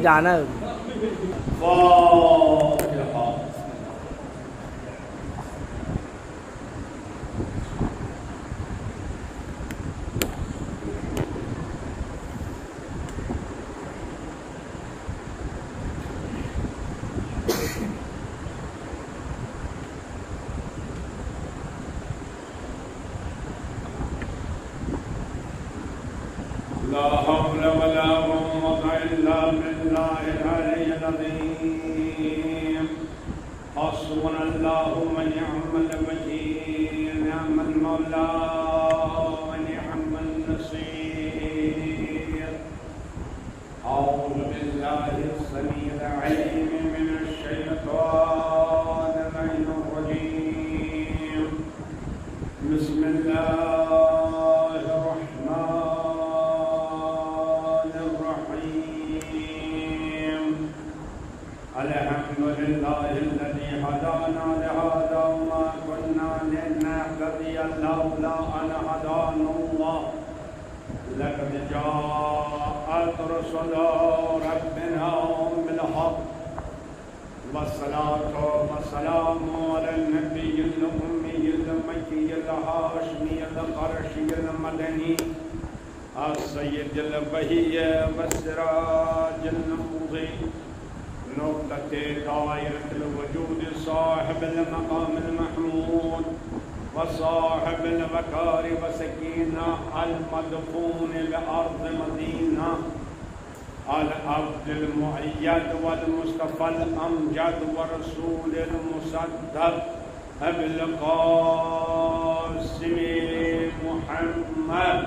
جانا ہے بالله العلي العظيم. حسبنا الله ونعم الوكيل، نعم المولى ونعم النصير. أعوذ بالله السميع العليم من الشيطان اللعين الرجيم. بسم الله الرحمن الرحيم. الحمد لله الذي هدانا لهذا وما كنا لنهتدي لولا أن هدانا الله. لقد جاءت رسل ربنا بالحق، والصلاة والسلام على النبي الأمي المكي الهاشمي القرشي المدني السيد البهي والسراج المضيء، نقطة دائرة الوجود، صاحب المقام المحمود وصاحب الوقار وسكينة، المدفون بأرض مدينة، العبد المؤيد والمصطفى الأمجد ورسول المصدق بالقاسم محمد.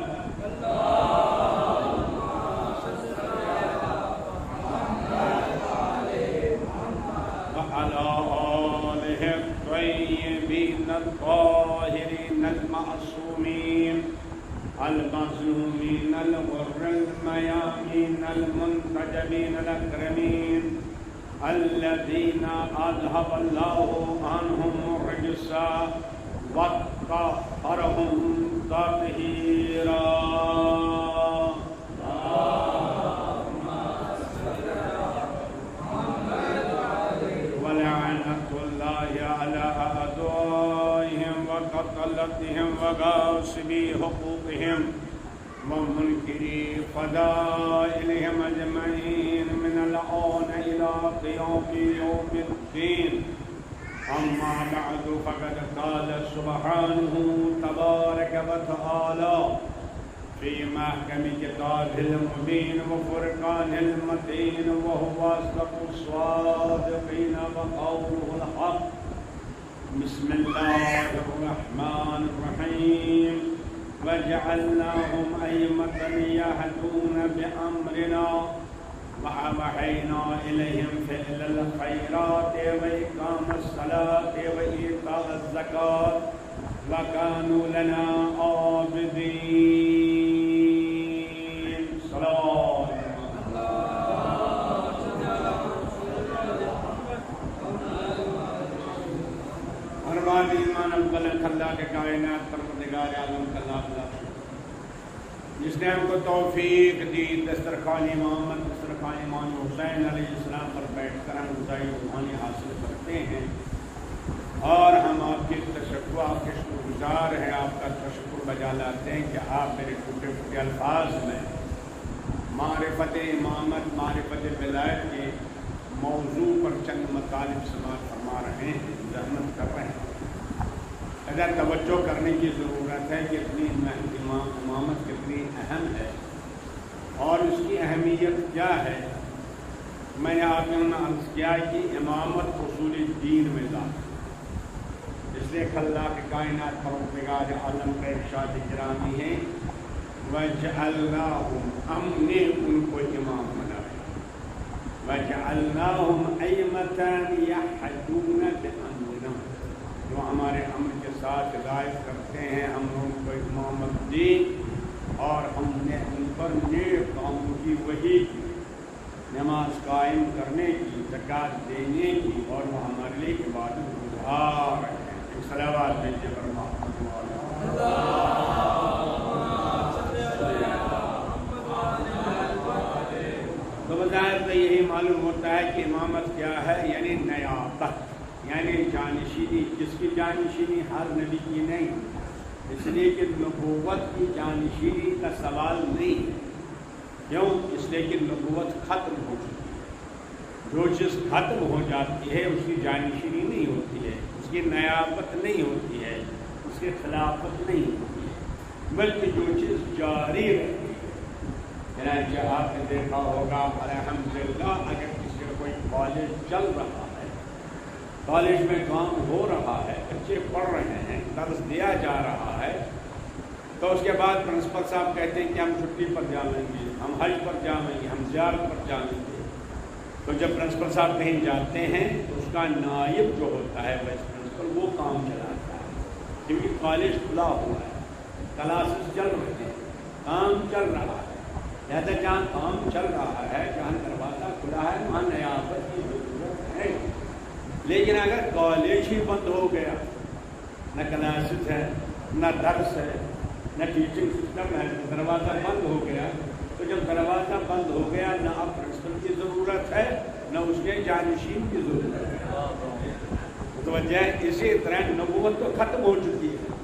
وعلى آله الطيبين الطاهرين المعصومين المظلومين الغر الميامين المنتجبين الأكرمين، الذين أذهب الله عنهم الرجس وطهرهم تطهيرا. ولعنة الله على أعدائهم وقتلتهم وغاصبي حقوقهم ومنكري فضائلهم أجمعين من الآن إلى قيام يوم الدين. أما بعد، فقد قال سبحانه تبارك وتعالى في محكم كتابه المبين وفرقانه المتين، وهو أصدق الصادقين وقوله الحق. بسم الله الرحمن الرحيم. وجعلناهم أئمة يهدون بأمرنا وأوحينا إليهم فعل الخيرات وإقام الصلاة وإيتاء الزكاة وكانوا لنا عابدين. صلاة ارباب ایمان افضل اللہ کے کائنات پروردگار عالم کا لاکھ لاکھ جس نے ہم کو توفیق دی دسترخوان امامت، دسترخوان امام حسین علیہ السلام پر بیٹھ کر ہم غذائی روحانی حاصل کرتے ہیں، اور ہم آپ کی تشکر، آپ کے شکر گزار ہیں، آپ کا تشکر بجا لاتے ہیں کہ آپ میرے ٹوٹے پھوٹے الفاظ میں معرفت امامت، معرفت ولایت کے موضوع پر چند مطالب سماعت فرما رہے ہیں، زحمت کر رہے ہیں۔ اگر توجہ کرنے کی ضرورت ہے کہ اتنی امامت کتنی اہم ہے اور اس کی اہمیت کیا ہے۔ میں نے آپ نے عرض کیا کہ امامت اصول دین میں ذات، اس لیے اللہ کے کائنات پروردگار عالم کا ارشاد گرامی ہے وَجَعَلْنَاهُمْ، ہم نے ان کو امام بنایا، وَجَعَلْنَاهُمْ أَئِمَّةً يَهْدُونَ بِأَمْرِنَا، جو ہمارے امر کے ساتھ ہدایت کرتے ہیں، ہم نے ان کو امامت دی اور ہم نے ان پر نیک کاموں کی وحی کی، نماز قائم کرنے کی، زکوٰۃ دینے کی، اور وہ ہمارے لیے عبادت گزار ہیں۔ صلوات بھیجیے پر محمد تو بظاہر تو یہی معلوم ہوتا ہے کہ امامت کیا ہے، یعنی نیابت، یعنی جانشینی، جس کی جانشینی ہر نبی کی نہیں، اس لیے کہ نبوت کی جانشینی کا سوال نہیں ہے۔ کیوں؟ اس لیے کہ نبوت ختم ہو چکی ہے، جو چیز ختم ہو جاتی ہے اس کی جانشینی نہیں ہوتی ہے، اس کی نیابت نہیں ہوتی ہے، اس کی خلافت نہیں ہوتی ہے، بلکہ جو چیز جاری رہتی ہے، چنانچہ آپ نے دیکھا ہوگا الحمدللہ اگر کسی کا کوئی کالج چل رہا ہے، کالج میں کام ہو رہا ہے، بچے پڑھ رہے ہیں، درس دیا جا رہا ہے، تو اس کے بعد پرنسپل صاحب کہتے ہیں کہ ہم چھٹی پر جائیں گے، ہم حج پر جائیں گے، ہم زیارت پر جائیں گے، تو جب پرنسپل صاحب کہیں جاتے ہیں تو اس کا نائب جو ہوتا ہے وائس پرنسپل وہ کام چلاتا ہے، کیونکہ کالج کھلا ہوا ہے، کلاسز چل رہے ہیں، کام چل رہا ہے، لہٰذا جہاں کام چل رہا ہے، جہاں دروازہ کھلا ہے وہاں نیابت کی ضرورت ہے۔ لیکن اگر کالج ہی بند ہو گیا، نہ کلاسز ہے، نہ درس ہے، نہ ٹیچنگ سسٹم ہے، دروازہ بند ہو گیا، تو جب دروازہ بند ہو گیا نہ اب پرنسپل کی ضرورت ہے نہ اس کے جانشین کی ضرورت ہے۔ متوجہ اسی طرح نبوت تو ختم ہو چکی ہے،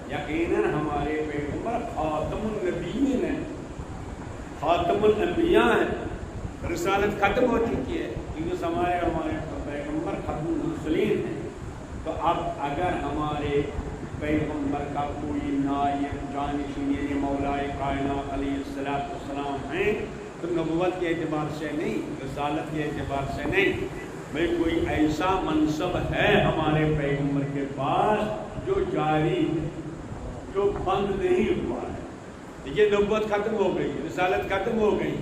یقیناً ہمارے پیغمبر خاتم النبیین ہیں، خاتم الانبیاء ہیں، رسالت ختم ہو چکی ہے، کیونکہ ہمارے پیغمبر ختم المرسلین ہیں۔ تو اب اگر ہمارے پیغمبر کا کوئی نائب جانشین یعنی مولائے کائنات علیہ السلام ہیں تو نبوت کے اعتبار سے نہیں، رسالت کے اعتبار سے نہیں، بھائی کوئی ایسا منصب ہے ہمارے پیغمبر کے پاس جو جاری ہے، جو بند نہیں ہوا ہے۔ یہ نبوت ختم ہو گئی، رسالت ختم ہو گئی،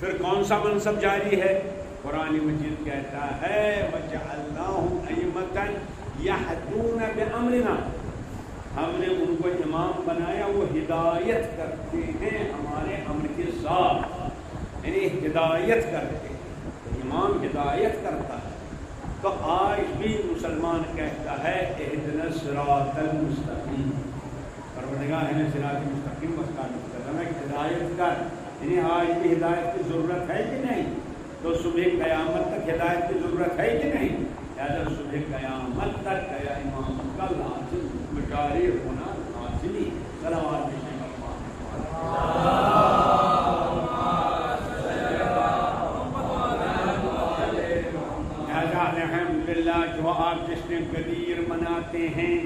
پھر کون سا منصب جاری ہے؟ قرآن مجید کہتا ہے وَجَعَلْنَاهُمْ أَئِمَّةً يَهْدُونَ بِأَمْرِنَا، ہم نے ان کو امام بنایا، وہ ہدایت کرتے ہیں ہمارے امر کے ساتھ، یعنی ہدایت کرتے ہیں، امام ہدایت کرتا ہے۔ تو آج بھی مسلمان کہتا ہے اہدنا الصراط المستقیم، پروردگار ہمیں صراط مستقیم ہمیں ہدایت کر، یعنی آج بھی ہدایت کی ضرورت ہے کہ نہیں؟ تو صبح قیامت تک ہدایت کی ضرورت ہے کہ نہیں؟ لہٰذا صبح قیامت تک یا امام کا لازم جاری ہونا لازمی۔ صلوات الحمدللہ، جو آپ جشن غدیر مناتے ہیں،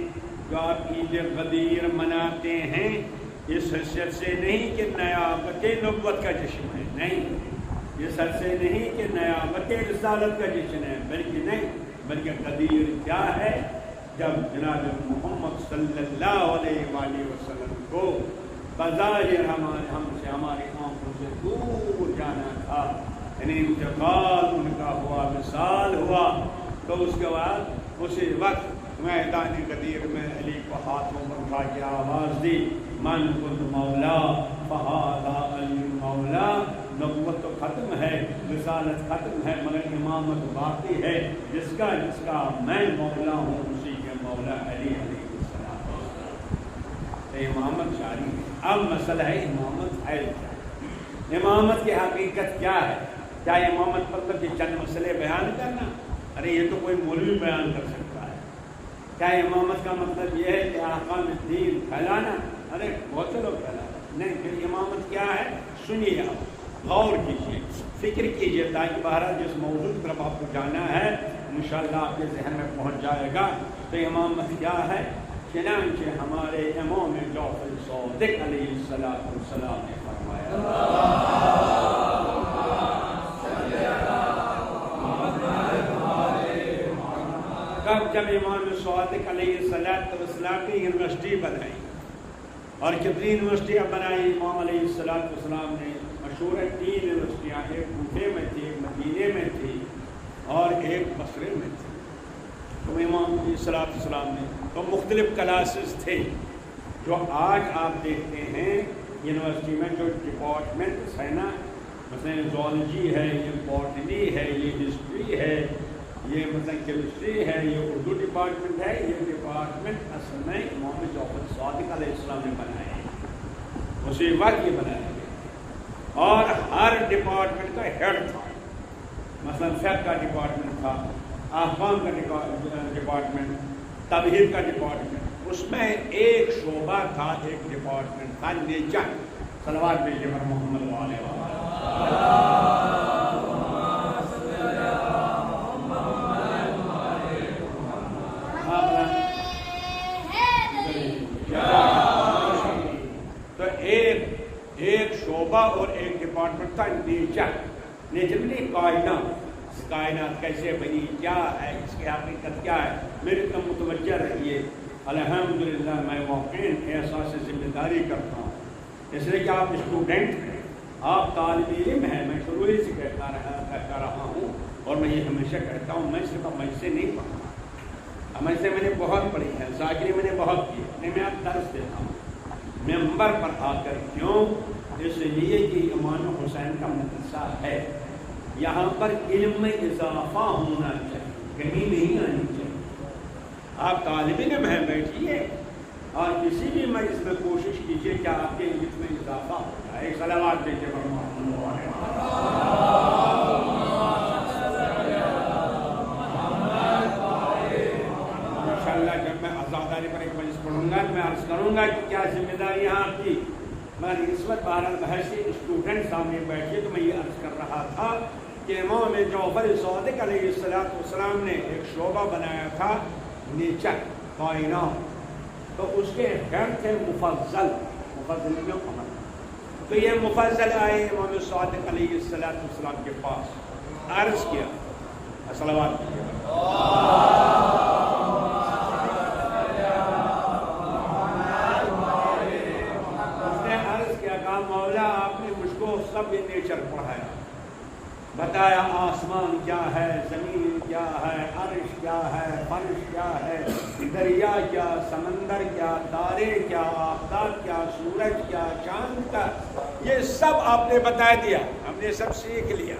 جو آپ عید غدیر مناتے ہیں، اس حیثیت سے نہیں کہ نیابت نبوت کا جشن ہے، نہیں، اس حد سے نہیں کہ نیابت رسالت کا جشن ہے، بلکہ نہیں، بلکہ غدیر کیا ہے؟ جب جناب محمد صلی اللہ علیہ وآلہ وسلم کو بظاہر ہم سے ہماری آنکھوں سے دور جانا تھا، یعنی انتقال ان کا ہوا، وصال ہوا، تو اس کے بعد اسی وقت میدان غدیر میں علی کو ہاتھوں پر اٹھا کے آواز دی من کنت مولا فہذا علی مولا۔ نبوت تو ختم ہے، رسالت ختم ہے، مگر امامت باقی ہے، جس کا میں مولا ہوں اسی کے مولا علی علیہ السلام۔ امامت جاری ہے۔ اب مسئلہ ہے امامت ہے کیا؟ امامت کی حقیقت کیا ہے؟ کیا امامت مطلب یہ چند مسئلے بیان کرنا؟ ارے یہ تو کوئی مولوی بیان کر سکتا ہے۔ کیا امامت کا مطلب یہ ہے کہ احکام الدین پھیلانا؟ ارے بہت سے لوگ پھیلانا نہیں، پھر امامت کیا ہے؟ سنیے، آپ غور کیجیے، فکر کیجیے، تاکہ بہرحال جس موضوع کی طرف آپ کو جانا ہے انشاءاللہ آپ کے ذہن میں پہنچ جائے گا۔ تو امامت کیا ہے؟ چنانچہ ہمارے امام جعفر صادق علیہ السلام نے فرمایا، کب جب امام صادق علیہ السلام کی یونیورسٹی بنائی، اور کتنی یونیورسٹیاں بنائی امام علیہ السلام نے؟ مشہور ہے 3 یونیورسٹیاں، ایک کوفے میں تھی، ایک مدینے میں تھی، اور ایک بصرے میں تھی۔ تو امام علیہ السلام نے تو مختلف کلاسز تھے، جو آج آپ دیکھتے ہیں یونیورسٹی میں جو ڈپارٹمنٹس ہیں نا، مثلا زوالوجی ہے، یہ باٹنی ہے، یہ ہسٹری ہے، یہ مثلا کیمسٹری ہے، یہ اردو ڈپارٹمنٹ ہے، یہ ڈپارٹمنٹ اصل میں امام جعفر صادق علیہ السلام نے بنائے ہیں، اسی وقت یہ بنائے گئے، اور ہر ڈپارٹمنٹ کا ہیڈ تھا، مثلا فقہ کا ڈپارٹمنٹ تھا، احکام کا ڈپارٹمنٹ، توحید کا ڈپارٹمنٹ، اس میں ایک شعبہ تھا، ایک ڈپارٹمنٹ تھا نیچر۔ صلوات بھیجیے پر محمد علیہ تو ایک شعبہ اور ایک ڈپارٹمنٹ تھا نیچر نہیں کائنات کیسے بنی، کیا ہے اس کی حقیقت کیا ہے، میری طرف متوجہ رہیے۔ الحمدللہ میں واقعی احساس ذمہ داری کرتا ہوں، اس لیے کہ آپ اسٹوڈنٹ ہیں، آپ طالب علم ہیں، میں شروع ہی سے کہتا رہا ہوں اور میں یہ ہمیشہ کہتا ہوں، میں صرف مجھ سے نہیں پڑھتا، مجھ سے میں نے بہت پڑھی ہے، ذاکری میں نے بہت کی، نہیں میں آپ درس دیتا ہوں ممبر پر آ کر۔ کیوں؟ اس لیے کہ امام حسین کا مدرسہ ہے، یہاں پر علم میں اضافہ ہونا چاہیے، کمی نہیں آنی چاہیے۔ آپ طالب علم ہیں، بیٹھیے اور کسی بھی مجلس میں کوشش کیجیے کہ آپ کے علم میں اضافہ ہو جائے۔ ایک صلوات دیجیے انشاءاللہ جب میں آزاداری پر ایک مجلس پڑھوں گا تو میں عرض کروں گا کہ کیا ذمہ داری یہاں آپ کی، مگر اس وقت بہرحال بحث اسٹوڈنٹ سامنے بیٹھیے تو میں یہ عرض کر رہا تھا کہ امام جعفر صادق علیہ السلام نے ایک شعبہ بنایا تھا نیچر کائنات، تو اس کے خیر تھے مفضل میں قمر، تو یہ مفضل آئے امام صادق علیہ السلام کے پاس، عرض کیا صلوات مولا آپ نے مجھ کو سب نیچر پڑھایا، بتایا آسمان کیا ہے، زمین کیا ہے، عرش کیا ہے، فرش کیا ہے، دریا کیا، سمندر کیا، تارے کیا، آفتاب کیا، سورج کیا، چاند کیا، یہ سب آپ نے بتا دیا، ہم نے سب سیکھ لیا،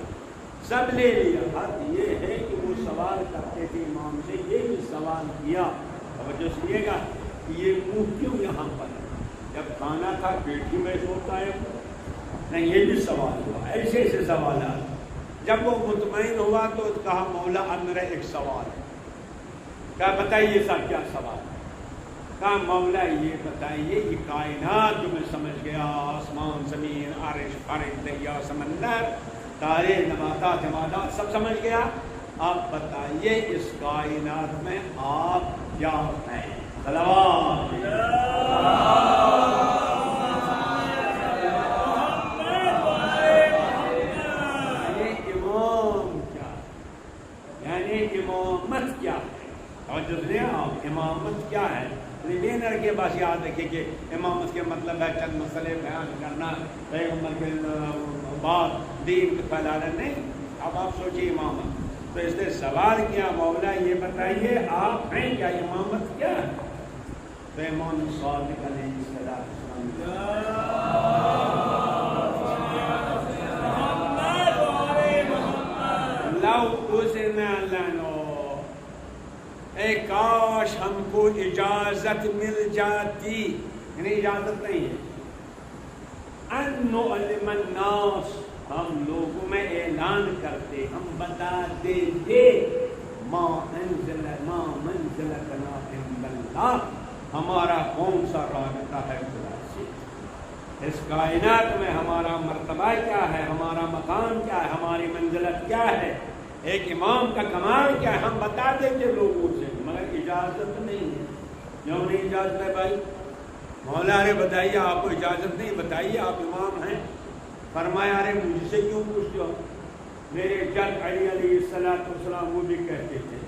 سب لے لیا۔ حد یہ ہے کہ وہ سوال کرتے تھے امام سے، یہ بھی سوال کیا، توجہ سنیے گا، یہ منہ کیوں یہاں پر ہے، جب کھانا تھا پیٹ میں سوتا ہے نہیں، یہ بھی سوال ہوا، ایسے ایسے سوالات۔ جب وہ مطمئن ہوا تو کہا مولا اب میرا ایک سوال ہے، کہا بتائیے صاحب کیا سوال ہے، کہا مولا یہ بتائیے کہ کائنات جو میں سمجھ گیا، آسمان، زمین، عرش، فرش، دریا، سمندر، تارے، نباتات، جمادات سب سمجھ گیا، آپ بتائیے اس کائنات میں آپ کیا ہیں؟ صلوات امامت کیا ہے، اور امامت کیا ہے، بینر کے پاس یاد رکھیے کہ امامت کے مطلب ہے چند مسئلے بیان کرنا، پیغمبر کے بعد دین کو پھیلانا نہیں۔ اب آپ سوچیے امامت، تو اس نے سوال کیا مولا یہ بتائیے آپ ہیں کیا، امامت کیا ہے؟ تو امام صادق علیہ السلام اے کاش ہم کو اجازت مل جاتی، یعنی اجازت نہیں ہے، ان نعلم الناس، ہم لوگوں میں اعلان کرتے، ہم بتا دیتے، ما منزلتنا عند اللہ، ہمارا کون سا رابطہ ہے خدا سے، اس کائنات میں ہمارا مرتبہ کیا ہے، ہمارا مقام کیا ہے، ہماری منزلت کیا ہے، ایک امام کا کمال کیا ہے، ہم بتا دیتے لوگوں سے، مگر اجازت نہیں ہے۔ کیوں نہیں اجازت ہے بھائی؟ مولا ارے بتائیے آپ کو اجازت نہیں، بتائیے آپ امام ہیں، فرمایا ارے مجھ سے کیوں پوچھتے ہو، میرے جد علی علیہ السلام وہ بھی کہتے تھے،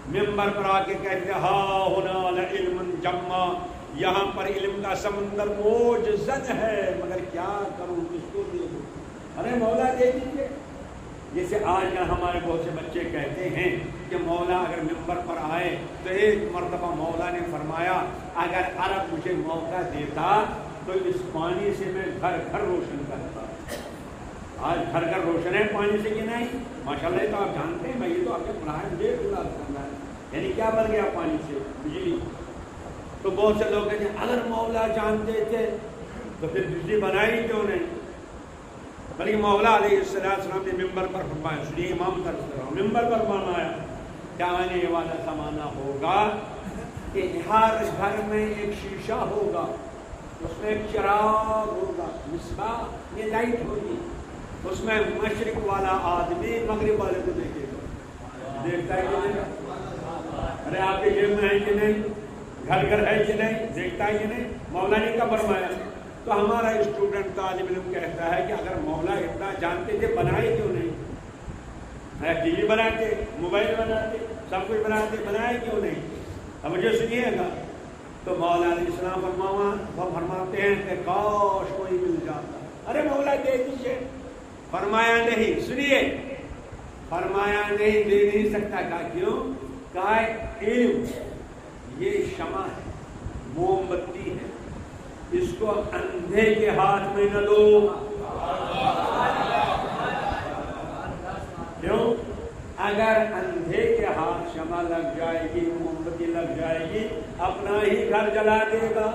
ممبر پر آ کے کہتے ہا ہونا لعلم جمع، یہاں پر علم کا سمندر موج زد ہے، مگر کیا کروں، کس کو دے دوں، ارے مولا دے دیجیے۔ جیسے آج کل ہمارے بہت سے بچے کہتے ہیں کہ مولا اگر ممبر پر آئے تو ایک مرتبہ مولا نے فرمایا اگر عرب مجھے موقع دیتا تو اس پانی سے میں گھر گھر روشن کرتا۔ آج گھر گھر روشن ہے پانی سے کہ نہیں؟ ماشاءاللہ یہ تو آپ جانتے ہیں، میں یہ تو آپ کے پڑھائے مجھے پورا کرنا ہے، یعنی کیا بن گیا پانی سے؟ بجلی۔ تو بہت سے لوگ کہتے ہیں اگر مولا جانتے تھے تو پھر بجلی بنائی کیوں نہیں؟ بلکہ مولا علیہ السلام نے ممبر پر فرمایا، سنیے امام درس کر رہا ہوں، ممبر پر فرمایا کیا آنے والا زمانہ ہوگا کہ ہر گھر میں ایک شیشہ ہوگا، اس میں ایک چراغ ہوگا، مصباح، یہ لائٹ ہوگی، اس میں مشرق والا آدمی مغرب والے کو دیکھے گا، دیکھتا ہے کہ نہیں؟ ارے آپ کے جیب میں ہے کہ نہیں؟ گھر گھر ہے کہ نہیں؟ دیکھتا ہے کہ نہیں؟ مولا نے کیا فرمایا؟ تو ہمارا اسٹوڈنٹ طالب علم کہتا ہے کہ اگر مولا اتنا جانتے تھے بنائے کیوں نہیں؟ ٹی وی بناتے، موبائل بناتے، سب کچھ بناتے، بنائے کیوں نہیں؟ اب مجھے سنیے گا تو مولا علیہ السلام وہ فرماتے ہیں کہ کاش کوئی مل جاتا، ارے مولا دے دیجیے، فرمایا نہیں، سنیے، فرمایا نہیں، دے نہیں سکتا، کہا کیوں؟ کہا علم یہ شمع ہے، موم بتی ہے، اس کو اندھے کے ہاتھ میں نہ دو۔ کیوں؟ اگر اندھے کے ہاتھ شمع لگ جائے گی، موم بتی لگ جائے گی، اپنا ہی گھر جلا دے گا۔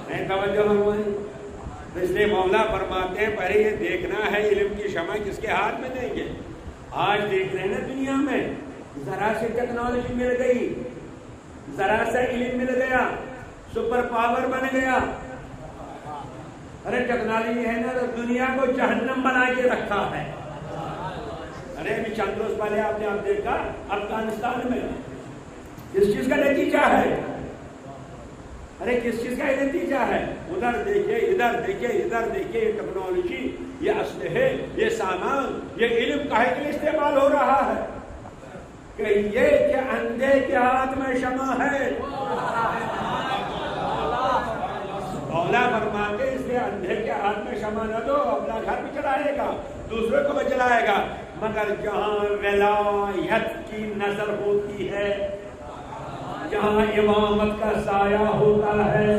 نہیں توجہ فرمائیں؟ اس لیے مولا فرماتے ہیں پہلے یہ دیکھنا ہے علم کی شمع کس کے ہاتھ میں دیں گے۔ آج دیکھ رہے ہیں نا دنیا میں ذرا سے ٹیکنالوجی مل گئی، ذرا سا علم مل گیا، سپر پاور بن گیا۔ ارے ٹیکنالوجی ہے نا تو دنیا کو جہنم بنا کے رکھا ہے۔ ارے ابھی چند روز پہلے آپ نے دیکھا افغانستان میں کس چیز کا نتیجہ ہے؟ ارے کس چیز کا یہ نتیجہ ہے؟ ادھر دیکھیے، ادھر دیکھیے، ادھر دیکھیے، یہ ٹیکنالوجی، یہ اسلحے، یہ سامان، یہ علم کاہے کے لیے استعمال ہو رہا ہے؟ کہ یہ کہ اندھے کے ہاتھ میں شمع ہے۔ مولا فرماتے اس لیے اندھے کے ہاتھ میں شمع نہ دو، اپنا گھر بھی چلائے گا، دوسرے کو بھی چلائے گا، مگر جہاں ولایت کی نظر ہوتی ہے، جہاں امامت کا سایہ ہوتا ہے،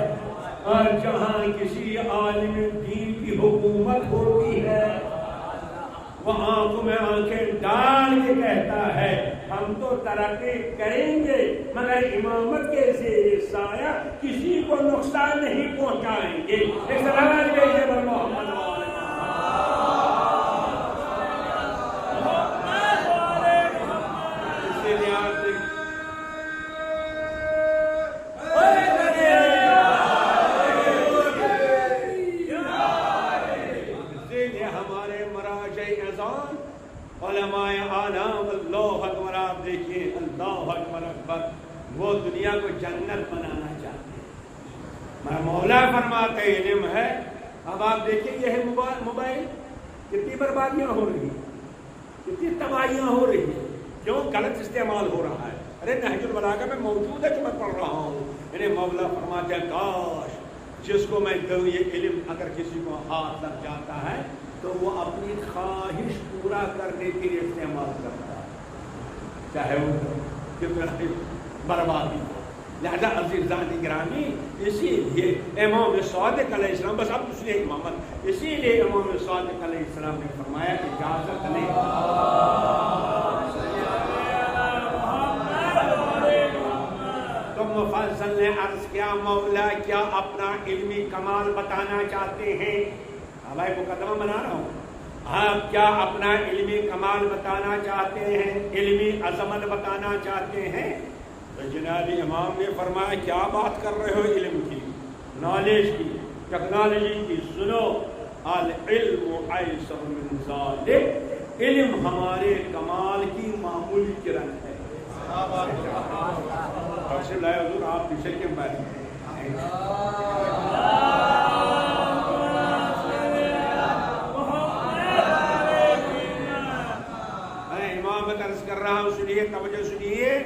اور جہاں کسی عالم دین کی حکومت ہوتی ہے، وہ آنکھوں میں آنکھیں ڈال کے کہتا ہے ہم تو ترقی کریں گے مگر امامت کے زیر سایہ کسی کو نقصان نہیں پہنچائیں گے۔ ایک سلام بھیجیے بر محمد۔ وہ دنیا کو جنت بنانا چاہتے ہیں۔ مولا فرماتے علم ہے۔ اب آپ دیکھیں یہ ہے موبائل، کتنی بربادیاں ہو رہی ہیں، کتنی تباہیاں ہو رہی ہیں، کیوں؟ غلط استعمال ہو رہا ہے۔ ارے نہج البلاغہ میں موجود ہے جو میں پڑھ رہا ہوں، میرے مولا فرماتے ہیں کاش جس کو میں دوں یہ علم اگر کسی کو ہاتھ لگ جاتا ہے تو وہ اپنی خواہش پورا کرنے کے لیے استعمال کرتا ہے، چاہے وہ کتنا بربادی ہو۔ لہذا عزیزان گرامی، اسی لیے امام صادق علیہ السلام، بس اب اس لیے امامت، اسی لیے امام صادق علیہ السلام نے فرمایا اجازت نہیں۔ تو مفضل نے عرض کیا مولا کیا اپنا علمی کمال بتانا چاہتے ہیں؟ بھائی مقدمہ بنا رہا ہوں، آپ کیا اپنا علمی کمال بتانا چاہتے ہیں، علمی عظمت بتانا چاہتے ہیں؟ تو جناب امام نے فرمایا کیا بات کر رہے ہو علم کی، نالج کی، ٹیکنالوجی کی؟ سنو، العلم ایسر من ذالک، علم ہمارے کمال کی معمولی کرن ہے۔ حضور آپ پیچھے کیوں بیٹھے ہیں؟ امامت عرض کر رہا ہوں، سنیے، توجہ سنیے۔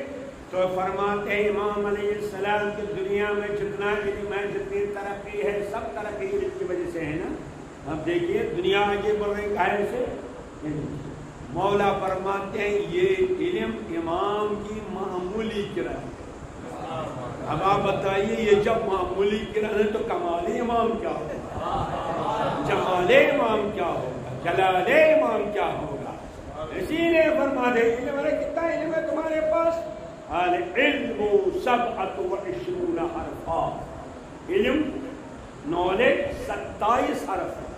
تو فرماتے ہیں امام علیہ السلام کی دنیا میں جتنا علم ہے، جتنی ترقی ہے، سب ترقی علم کی وجہ سے ہے نا۔ اب دیکھیے دنیا آگے بڑھ رہی کہاں سے؟ مولا فرماتے ہیں یہ علم امام کی معمولی کرن ہے۔ اب آپ بتائیے یہ جب معمولی کرن ہے تو کمال امام کیا ہوگا، جمال امام کیا ہوگا، جلال امام کیا ہوگا؟ اسی لیے فرماتے ہیں علم، کتنا علم ہے تمہارے پاس؟ العلم 27 حرفا، علم نالج 27 حرف ہے،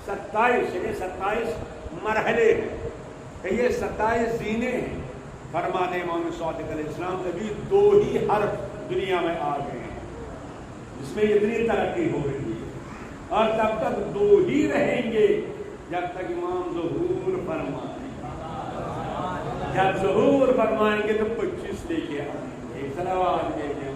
27 یعنی 27 مرحلے ہیں، کہ یہ 27 زینے ہیں۔ فرمانے امام صادق علیہ السلام ابھی 2 ہی حرف دنیا میں آ گئے ہیں جس میں اتنی ترقی ہو رہی ہے، اور تب تک 2 ہی رہیں گے جب تک امام ظہور فرمائیں۔ جب ظہور فرمائیں گے تو 25 لے کے آئیں گے۔ ایک صلوات کے لیے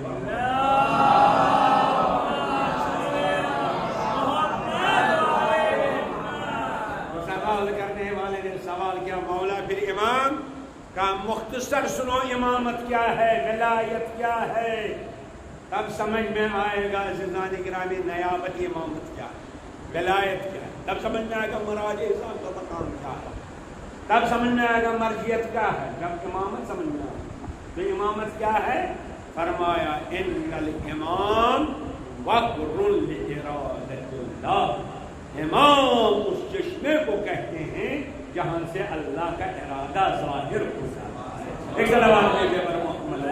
مختصر سنو امامت کیا ہے، ولایت کیا ہے، تب سمجھ میں آئے گا عزیزان گرامی نیابت امامت کیا ہے، ولایت کیا ہے، تب سمجھ میں آئے گا مراج اعظام کا مقام کیا ہے، تب سمجھ میں آئے گا مرجیت کیا ہے، جب امامت سمجھ میں آئے گا۔ تو امامت کیا ہے؟ فرمایا ان الامام وقر لارادۃ اللہ، امام اس چشمے کو کہتے ہیں جہاں سے اللہ کا ارادہ ظاہر ہوتا ہے۔ ایک صلوات دیجیے پر محمد۔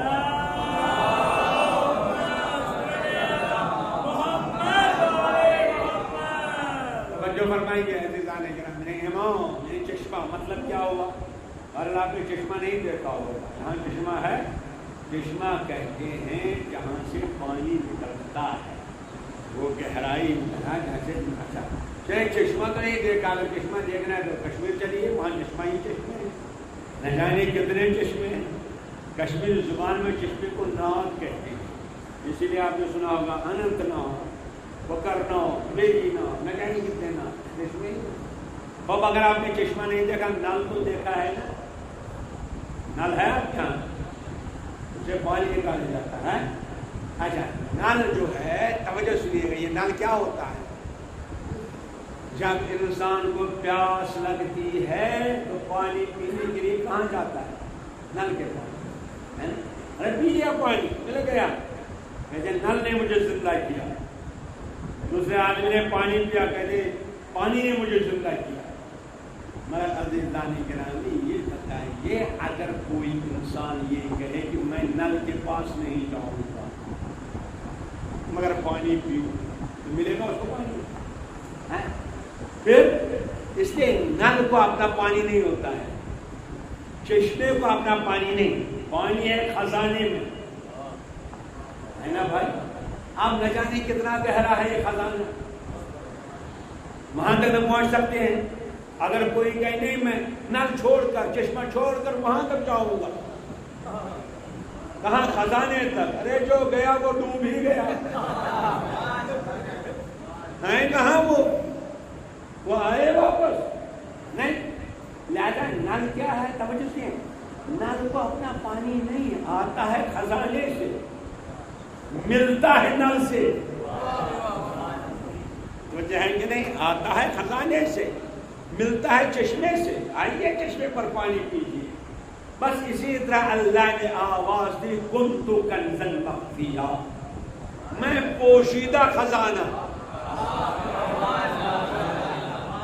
توجہ فرمائیے عزیزان کرام، امام یعنی چشمہ، مطلب کیا ہوا؟ اور اللہ نے چشمہ نہیں دیکھا ہوگا، جہاں چشمہ ہے، چشمہ کہتے ہیں جہاں سے پانی نکلتا ہے، وہ گہرائی میں ہے جہاں سے اچھا چلے چشمہ تو نہیں دیکھا، اگر چشمہ دیکھنا ہے تو کشمیر چلیے، وہاں چشمہ ہی چشمے ہیں، نہ جانے کتنے چشمے ہیں۔ کشمیری زبان میں چشمے کو ناد کہتے ہیں، اسی لیے آپ نے سنا ہوگا اننت ناگ، بکر ناگ، بیری ناگ، نہ جانے کتنے ناگ چشمے ہی۔ اب اگر آپ نے چشمہ نہیں دیکھا، نل تو دیکھا ہے نا، نل ہے آپ کیا اسے پانی نکالا جاتا ہے۔ اچھا نل جو ہے، توجہ سنیے گا، یہ نل کیا ہوتا ہے؟ جب انسان کو پیاس لگتی ہے تو پانی پینے کے لیے کہاں جاتا ہے؟ نل کے پاس، ارے پی لیا پانی، مل گیا، کہتے نل نے مجھے زندہ کیا۔ دوسرے آدمی نے پانی پیا، کہتے پانی نے مجھے زندہ کیا۔ مگر عزیزان گرامی یہ بتائیے، اگر کوئی انسان یہ کہے کہ میں نل کے پاس نہیں جاؤں گا مگر پانی پیوں، تو ملے گا اس کو پانی؟ پھر اس لیے نل کو اپنا پانی نہیں ہوتا ہے، چشمے کو اپنا پانی نہیں، پانی ہے خزانے میں، ہے نا بھائی؟ آپ نہ جانے کتنا گہرا ہے یہ خزانہ، وہاں تک پہنچ سکتے ہیں۔ اگر کوئی کہے نہیں میں نل چھوڑ کر، چشمہ چھوڑ کر وہاں تک جاؤں گا، کہاں؟ خزانے تک۔ ارے جو گیا وہ ڈوب ہی گیا، ہیں کہاں وہ آئے واپس نہیں۔ لہذا نل کیا ہے؟ توجہ سے، نل کو اپنا پانی نہیں، آتا ہے خزانے سے، ملتا ہے نل سے، توجہ ہے کہ نہیں؟ آتا ہے خزانے سے، ملتا ہے چشمے سے، آئیے چشمے پر پانی پیجیے۔ بس اسی طرح اللہ نے آواز دی کنت کنزا مخفیا، میں پوشیدہ خزانہ،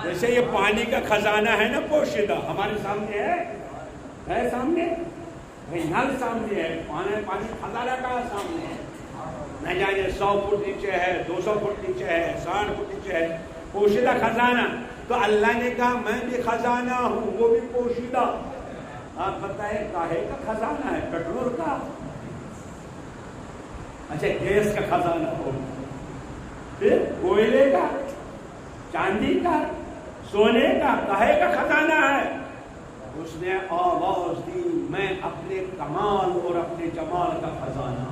جیسے یہ پانی کا خزانہ ہے نا پوشیدہ، ہمارے سامنے ہے سامنے، بھائی نل سامنے ہے، پانی خزانہ کہاں سامنے ہے؟ نہ جانے 100 فٹ نیچے ہے، 200 فٹ نیچے ہے، 60 فٹ نیچے ہے، پوشیدہ خزانہ۔ تو اللہ نے کہا میں بھی خزانہ ہوں، وہ بھی پوشیدہ۔ آپ بتائیں کاہے کا خزانہ ہے؟ پیٹرول کا، اچھا گیس کا خزانہ ہو، پھر کوئلے کا، چاندی کا، سونے کا، کاہے کا خزانہ ہے؟ اس نے آواز دی میں اپنے کمال اور اپنے جمال کا خزانہ،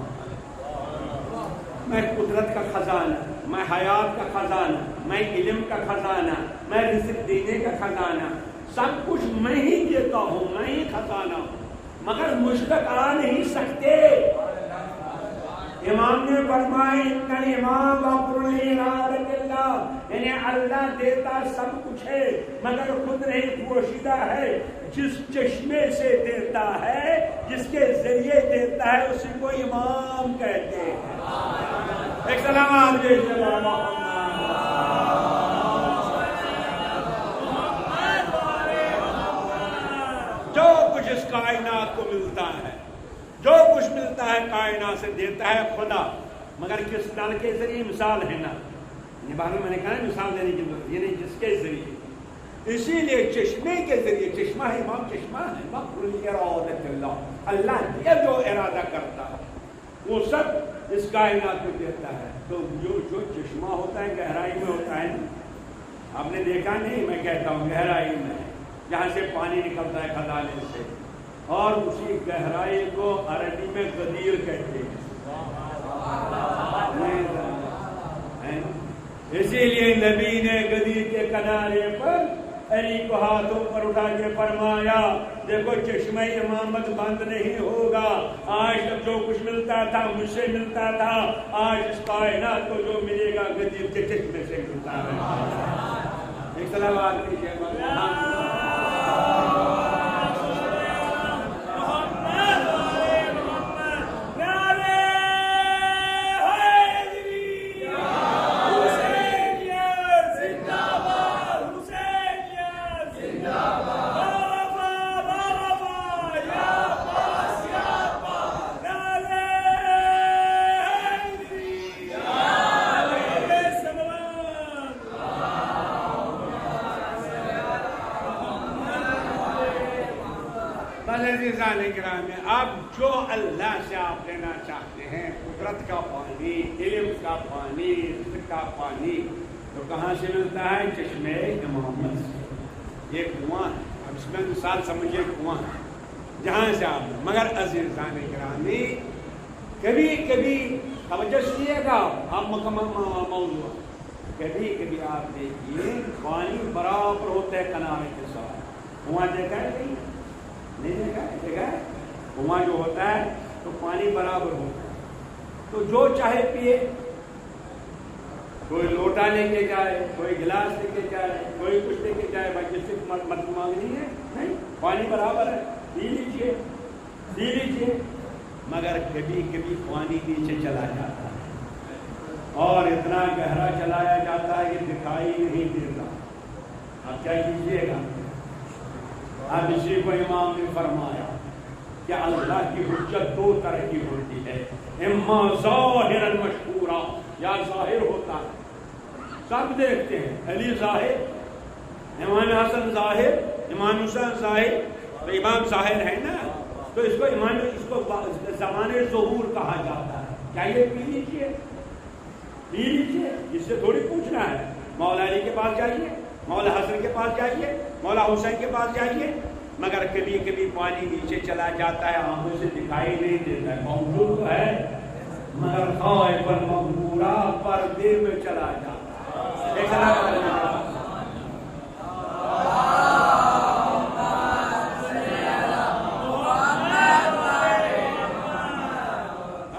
میں قدرت کا خزانہ، میں حیات کا خزانہ، میں علم کا خزانہ، میں رزق دینے کا خزانہ، سب کچھ میں ہی دیتا ہوں، میں ہی خزانہ ہوں، مگر مجھ تک آ نہیں سکتے۔ امام نے فرمایا ان الامام وقر لارادۃ اللہ، یعنی اللہ دیتا سب کچھ ہے مگر خود نہیں پوشیدہ ہے، جس چشمے سے دیتا ہے، جس کے ذریعے دیتا ہے، اسی کو امام کہتے ہیں۔ ایک سلام آپ دے جو کچھ اس کائنات کو ملتا ہے، جو کچھ ملتا ہے کائنات سے دیتا ہے خدا، مگر کس نل کے ذریعے؟ مثال ہے نا، یہ بات میں نے کہا مثال دینے کی ضرورت، یعنی جس کے ذریعے، اسی لیے چشمے کے ذریعے، چشمہ ہے امام، چشمہ ہے وقر لارادۃ اللہ، اللہ یہ جو ارادہ کرتا ہے وہ سب اس کائنات کو دیتا ہے۔ تو جو چشمہ ہوتا ہے گہرائی میں ہوتا ہے، آپ نے دیکھا نہیں، میں کہتا ہوں گہرائی میں جہاں سے پانی نکلتا ہے خزانے سے، اور اسی گہرائی کو عربی میں غدیر کہتے ہیں۔ اسی لیے نبی نے غدیر کے کنارے پر علی کو ہاتھوں پر اٹھا کے فرمایا دیکھو چشمہ امامت بند نہیں ہوگا، آج تک جو کچھ ملتا تھا مجھ سے ملتا تھا، آج اس کائنات کو جو ملے گا غدیر کے چشمے سے ملتا ہے۔ ایک صلوات کیجیے اب جو اللہ سے آپ لینا چاہتے ہیں، قدرت کا پانی، علم کا پانی، رزق کا پانی، تو کہاں سے ملتا ہے؟ چشمے امامت سے۔ یہ کنواں ہے، اب اس میں مثال سمجھیے کنواں ہے جہاں سے آپ، مگر عزیزان گرامی کبھی کبھی توجہ سنیے گا، آپ مکمل موضوع، کبھی کبھی آپ دیکھیے پانی برابر ہوتا ہے کنارے کے ساتھ، کنواں دیکھا ہے نہیں دیکھا ہے؟ دیکھا ہے کنواں جو ہوتا ہے تو پانی برابر ہوتا ہے، تو جو چاہے پیے، کوئی لوٹا لے کے جائے، کوئی گلاس لے کے جائے، کوئی کچھ لے کے جائے، بھائی جس سے مت مانگنی ہے نہیں، پانی برابر ہے، پی لیجیے پی لیجیے، مگر کبھی کبھی پانی نیچے چلا جاتا ہے اور اتنا گہرا چلایا جاتا ہے کہ دکھائی نہیں دیتا، اب کیا کیجیے گا؟ اب اسی کو امام نے فرمایا کہ اللہ کی حجت دو طرح کی ہوتی ہے، اما ظاہرا مشہورا، یا ظاہر ہوتا ہے سب دیکھتے ہیں، علی ظاہر، امام حسن ظاہر، امام حسین ظاہر، تو امام ظاہر ہے نا، تو اس کو زمانے ظہور کہا جاتا ہے۔ کیا یہ پی لیجیے پی لیجیے، اس سے تھوڑی پوچھنا ہے، مولا علی کے پاس جائیے، مولا حسن کے پاس جائیے، مولا حسین کے پاس جائیے، مگر کبھی کبھی پانی نیچے چلا جاتا ہے، آنکھوں سے دکھائی نہیں دیتا ہے، موجود تو ہے مگر غائب المغمورہ، پردے میں چلا جاتا ہے۔ دیکھنا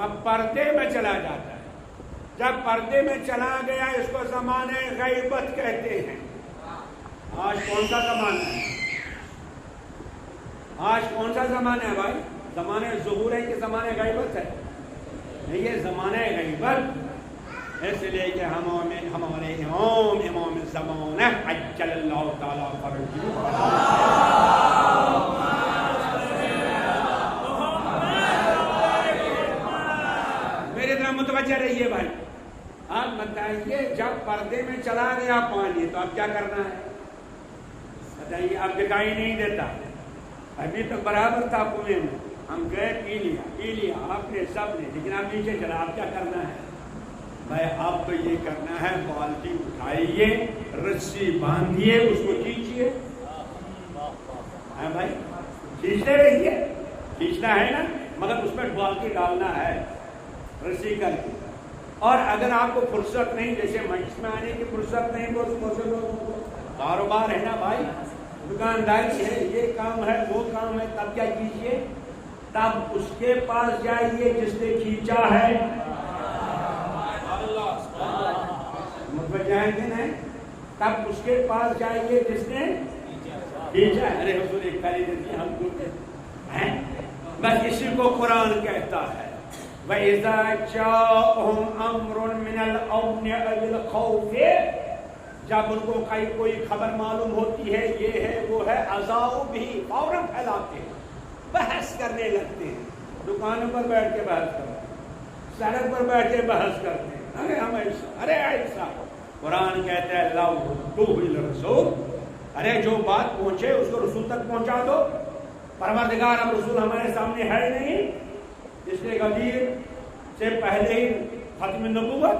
اب پردے میں چلا جاتا ہے، جب پردے میں چلا گیا اس کو زمانے غیبت کہتے ہیں۔ آج کون سا زمانہ ہے؟ آج کون سا زمانہ ہے بھائی؟ زمانے ظہور ہے کہ زمانے غیبت ہے؟ نہیں، یہ زمانے غیبت، اس لیے کہ ہمارے امام زمانہ عجل اللہ تعالیٰ فرجہ، میرے طرح متوجہ رہیے بھائی۔ آپ بتائیے جب پردے میں چلا گیا پانی تو اب کیا کرنا ہے؟ بتائیے، اب دکھائی نہیں دیتا، ابھی تو برابر تھا کنویں میں، ہم گئے پی لیا آپ نے سب نے، لیکن اب نیچے چلا، اب کیا کرنا ہے بھائی؟ اب تو یہ کرنا ہے بالٹی اٹھائیے، رسی باندھیے، اس کو کھینچیے، بھائی کھینچتے رہیے، کھینچنا ہے نا، مگر اس میں بالٹی ڈالنا ہے رسی کر کے۔ اور اگر آپ کو فرصت نہیں، جیسے مجلس میں آنے کی فرصت نہیں، تو کاروبار ہے نا بھائی، دکانداری ہے، یہ کام ہے وہ کام ہے، تب کیا کیجیے؟ تب اس کے پاس جائیے جس نے کھینچا ہے، متوجہ ہے، تب اس کے پاس جائیے جس نے کھینچا ہے۔ ارے حضور ایک کاری دیتی ہم کو ہیں، بس اسی کو قرآن کہتا ہے، وَإِذَا جَاءَهُمْ أَمْرٌ مِّنَ الْأَمْنِ أَوِ الْخَوْفِ، جب ان کو کوئی خبر معلوم ہوتی ہے، یہ ہے وہ ہے، اذاؤ بھی، فوراً پھیلاتے ہیں، بحث کرنے لگتے ہیں، دکانوں پر بیٹھ کے بحث کرتے ہیں، سڑک پر بیٹھ کے بحث کرتے ہیں، ارے ہم ایسا، ارے ایسا۔ قرآن کہتا ہے لَوْ رُدُّوهُ إِلَى الرَّسُولِ، ارے جو بات پہنچے اس کو رسول تک پہنچا دو، پروردگار اب رسول ہمارے سامنے ہے نہیں، اس نے غدیر سے پہلے ہی ختم نبوت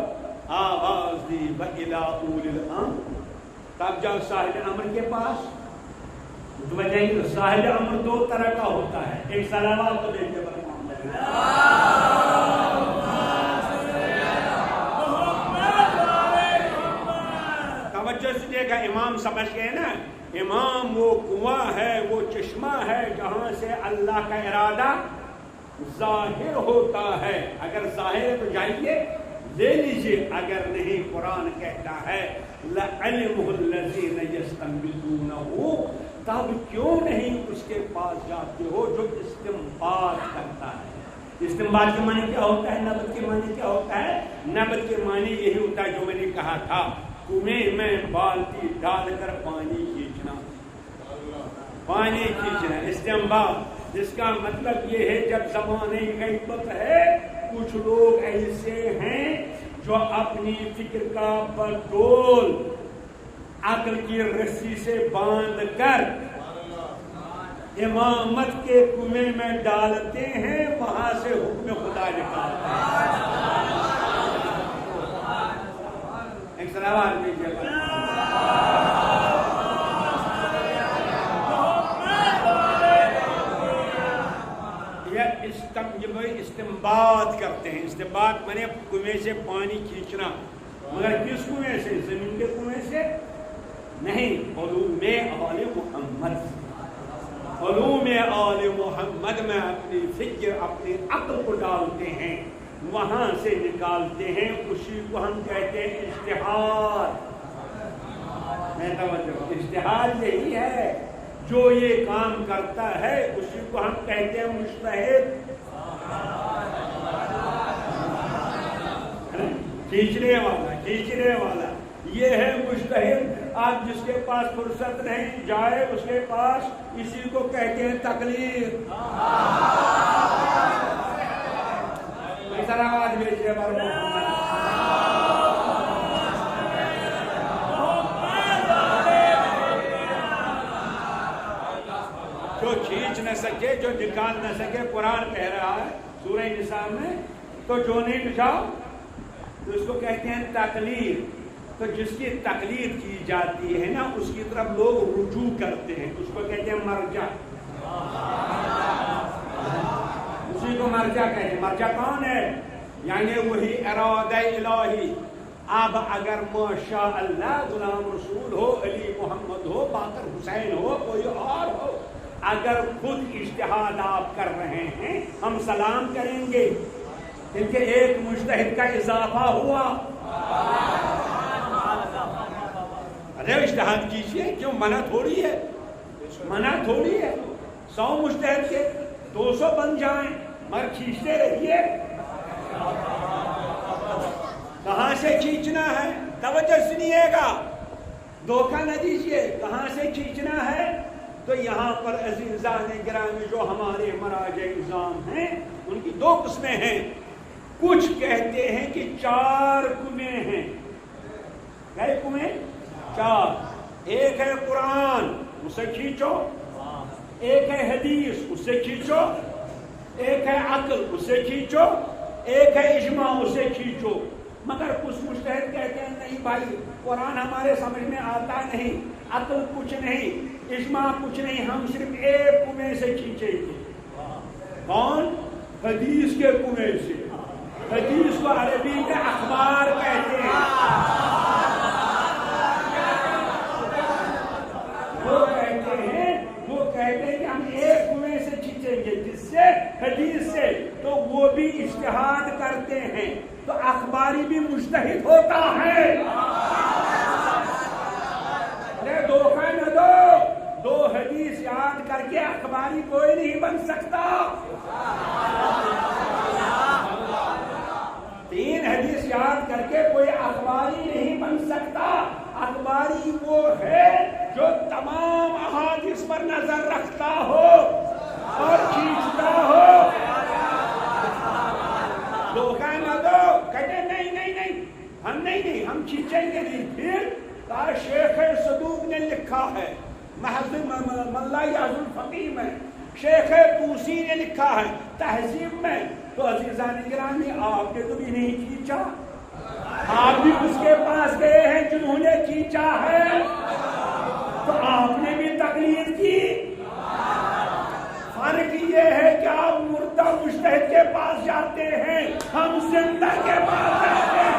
آواز دی، وَإِلَىٰ أُولِي الْأَمْرِ، تب جب صاحب امر کے پاس، متوجہ کہ صاحب امر دو طرح کا ہوتا ہے، ایک سلامات تو دیکھتے پر توجہ سے دیکھا، امام سمجھ گئے نا، امام وہ کنواں ہے، وہ چشمہ ہے جہاں سے اللہ کا ارادہ ظاہر ہوتا ہے۔ اگر ظاہر ہے تو جائیے لے لیجیے، اگر نہیں قرآن کہتا ہے لَعَلِمُهُ الَّذِينَ يَسْتَنبِطُونَهُ، تب کیوں نہیں اس کے پاس جاتے ہو جو استنباط کرتا ہے۔ استنباط کے معنی کیا ہوتا ہے؟ نبت کے معنی کیا ہوتا ہے؟ نبت کے معنی یہی ہوتا ہے جو میں نے کہا تھا، کنویں میں بالٹی ڈال کر پانی کھینچنا، پانی کھینچنا استنباط، جس کا مطلب یہ ہے جب زمانے غیبت ہے کچھ لوگ ایسے ہیں جو اپنی فکر کا پٹول عقل کی رسی سے باندھ کر امامت کے کنویں میں ڈالتے ہیں، وہاں سے حکم خدا نکالتے ہیں۔ ایک سلام دیجیے گا۔ استنباط کرتے ہیں، استنباط میں نے کنویں سے پانی کھینچنا، مگر کس کنویں سے؟ زمین کے کنویں سے نہیں، علوم آل محمد، علوم آل محمد میں اپنی فکر اپنی عقل کو ڈالتے ہیں، وہاں سے نکالتے ہیں، اسی کو ہم کہتے ہیں اجتہاد۔ اجتہاد یہی ہے جو یہ کام کرتا ہے، اسی کو ہم کہتے ہیں مجتہد۔ کھینچنے والا یہ ہے مجتہد۔ آپ جس کے پاس فرصت نہیں جائے اس کے پاس، اسی کو کہتے ہیں تقلید۔ ایسا آواز بھیجیے جو کھینچ نہ سکے، جو نکال نہ سکے، قرآن کہہ رہا ہے سورہ نساء میں، تو جو نہیں بچاؤ تو اس کو کہتے ہیں تقلید۔ تو جس کی تقلید کی جاتی ہے نا اس کی طرف لوگ رجوع کرتے ہیں، اس کو کہتے ہیں مرجع، اسی کو مرجع کہتے ہیں۔ مرجع کون ہے؟ یعنی وہی ارادہ الہی۔ اب اگر ماشاء اللہ غلام رسول ہو، علی محمد ہو، باقر حسین ہو، کوئی اور ہو، اگر خود اجتہاد آپ کر رہے ہیں ہم سلام کریں گے، کیونکہ ایک مجتہد کا اضافہ ہوا۔ ارے اجتہاد کیجئے، کیوں منع تھوڑی ہے، منع تھوڑی ہے۔ 100 مجتہد کے 200 بن جائیں، مگر کھینچتے رہیے۔ کہاں سے کھینچنا ہے؟ توجہ سنیے گا، دھوکہ نہ دیجیے۔ کہاں سے کھینچنا ہے؟ تو یہاں پر عزیزان گرامی جو ہمارے مراجع نظام ہیں ان کی 2 قسمیں ہیں۔ کچھ کہتے ہیں کہ 4 کنویں ہیں۔ کئے کنویں؟ 4۔ ایک ہے قرآن، اسے کھینچو، ایک ہے حدیث، اسے کھینچو، ایک ہے عقل، اسے کھینچو، ایک ہے اجماع، اسے کھینچو۔ مگر کچھ مجتہد کہتے ہیں نہیں بھائی، قرآن ہمارے سمجھ میں آتا نہیں، عقل کچھ نہیں، اجماع کچھ نہیں، ہم صرف ایک کنویں سے کھینچیں گے۔ کون؟ حدیث کے کنویں سے۔ حدیث کو عربی میں اخبار کہتے ہیں۔ وہ کہتے ہیں کہ ہم ایک کنویں سے کھینچیں گے، جس سے حدیث سے، تو وہ بھی اجتہاد کرتے ہیں، تو اخباری بھی مجتہد ہوتا ہے۔ ارے دھوکہ نہ دو حدیث یاد کر کے اخباری کوئی نہیں بن سکتا۔ 3 حدیث یاد کر کے کوئی اخباری نہیں بن سکتا۔ اخباری وہ ہے جو تمام احادیث پر نظر رکھتا ہو اور کھینچتا ہو۔ دھوکہ نہ دو، کہتے نہیں ہم نہیں، ہم کھینچیں گے نہیں۔ پھر شیخ صدوق نے لکھا ہے ملا یعز الفقیہ میں، شیخ طوسی نے لکھا ہے تہذیب میں۔ تو عزیزان گرامی آپ نے تو بھی نہیں کھینچا، آپ بھی اس کے پاس گئے ہیں جنہوں نے کھینچا ہے، تو آپ نے بھی تقلید کی۔ فرق یہ ہے کہ آپ مردہ مجتہد کے پاس جاتے ہیں، ہم زندہ کے پاس جاتے ہیں۔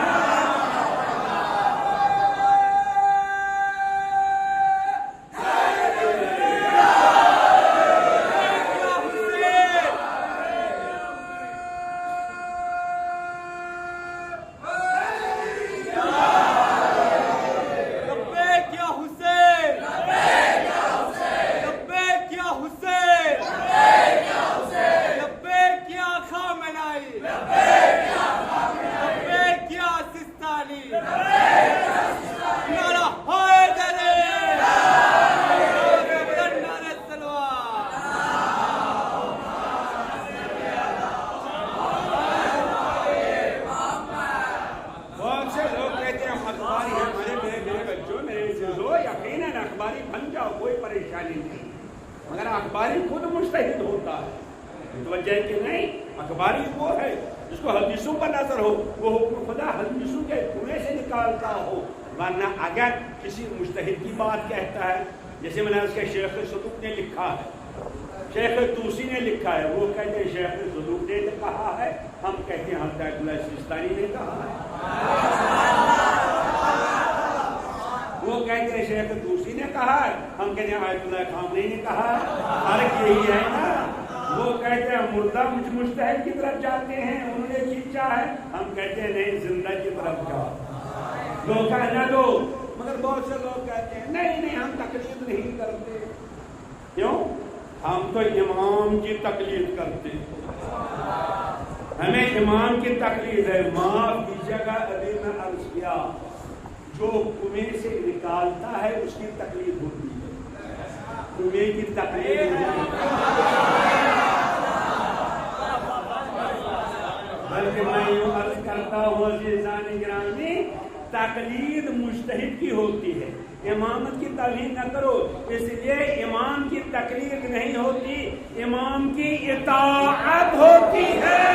اخباری خود مجتہد ہوتا ہے، توجہ ہے کہ نہیں؟ اخباری وہ ہے جس کو حدیثوں پر نظر ہو، وہ حکم خدا حدیثوں کے کنویں سے نکالتا ہو، ورنہ اگر کسی مجتہد کی بات کہتا ہے، جیسے میں نے اس کے شیخ صدوق نے لکھا ہے، شیخ توسی نے لکھا ہے، وہ کہتے ہیں شیخ صدوق نے کہا ہے، ہم کہتے ہیں حضرت آیت اللہ سیستانی نے کہا ہے، وہ کہتے ہیں شیخ توسی نے کہا ہے، ہم کہتے ہیں آیت اللہ خامنئی نے کہا ہے، فرق یہی ہے نا۔ وہ کہتے ہیں مردہ مجتہد کی طرف جاتے ہیں، انہوں نے کھینچا ہے، ہم کہتے ہیں نہیں زندہ کی طرف جاؤ، دھوکہ نہ دو۔ مگر بہت سے لوگ کہتے ہیں نہیں ہم تقلید نہیں کرتے، کیوں؟ ہم تو امام کی تقلید کرتے ہیں، ہمیں امام کی تقلید ہے۔ معاف کیجیے گا، ابھی میں عرض کیا، جو کنویں سے نکالتا ہے اس کی تقلید ہوتی ہے، کنویں کی تقلید بلکہ میں یوں عرض کرتا ہوں عزیزان گرامی، تقلید مجتہد کی ہوتی ہے، امامت کی توہین نہ کرو، اس لیے امام کی تقلید نہیں ہوتی، امام کی اطاعت ہوتی ہے۔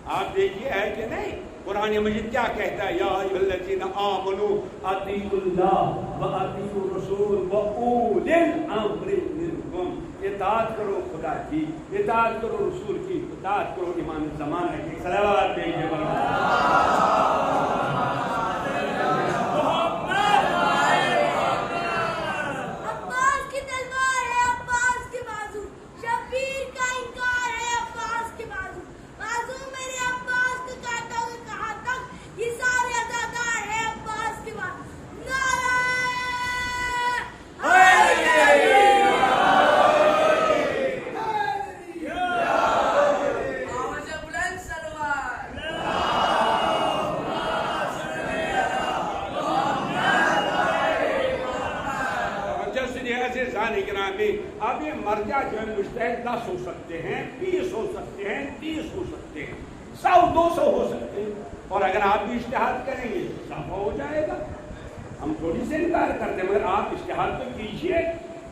آپ دیکھیے ہے کہ نہیں، قرآن مجید کیا کہتا ہے؟ یا ایھا الذین آمنوا اطیعوا اللہ واطیعوا الرسول واولی الامر منکم، اطاعت کرو خدا کی، اطاعت کرو رسول کی، اطاعت کرو امام زمانہ کی۔ صلوات بھیجیے اب یہ مرجع جو ہے مجتہد 10 ہو سکتے ہیں، 20 ہو سکتے ہیں، 30 ہو سکتے ہیں، 100 200 ہو سکتے ہیں، اور اگر آپ بھی اجتہاد کریں گے صافہ ہو جائے گا، ہم تھوڑی سے انکار کرتے ہیں، مگر آپ اجتہاد تو کیجیے،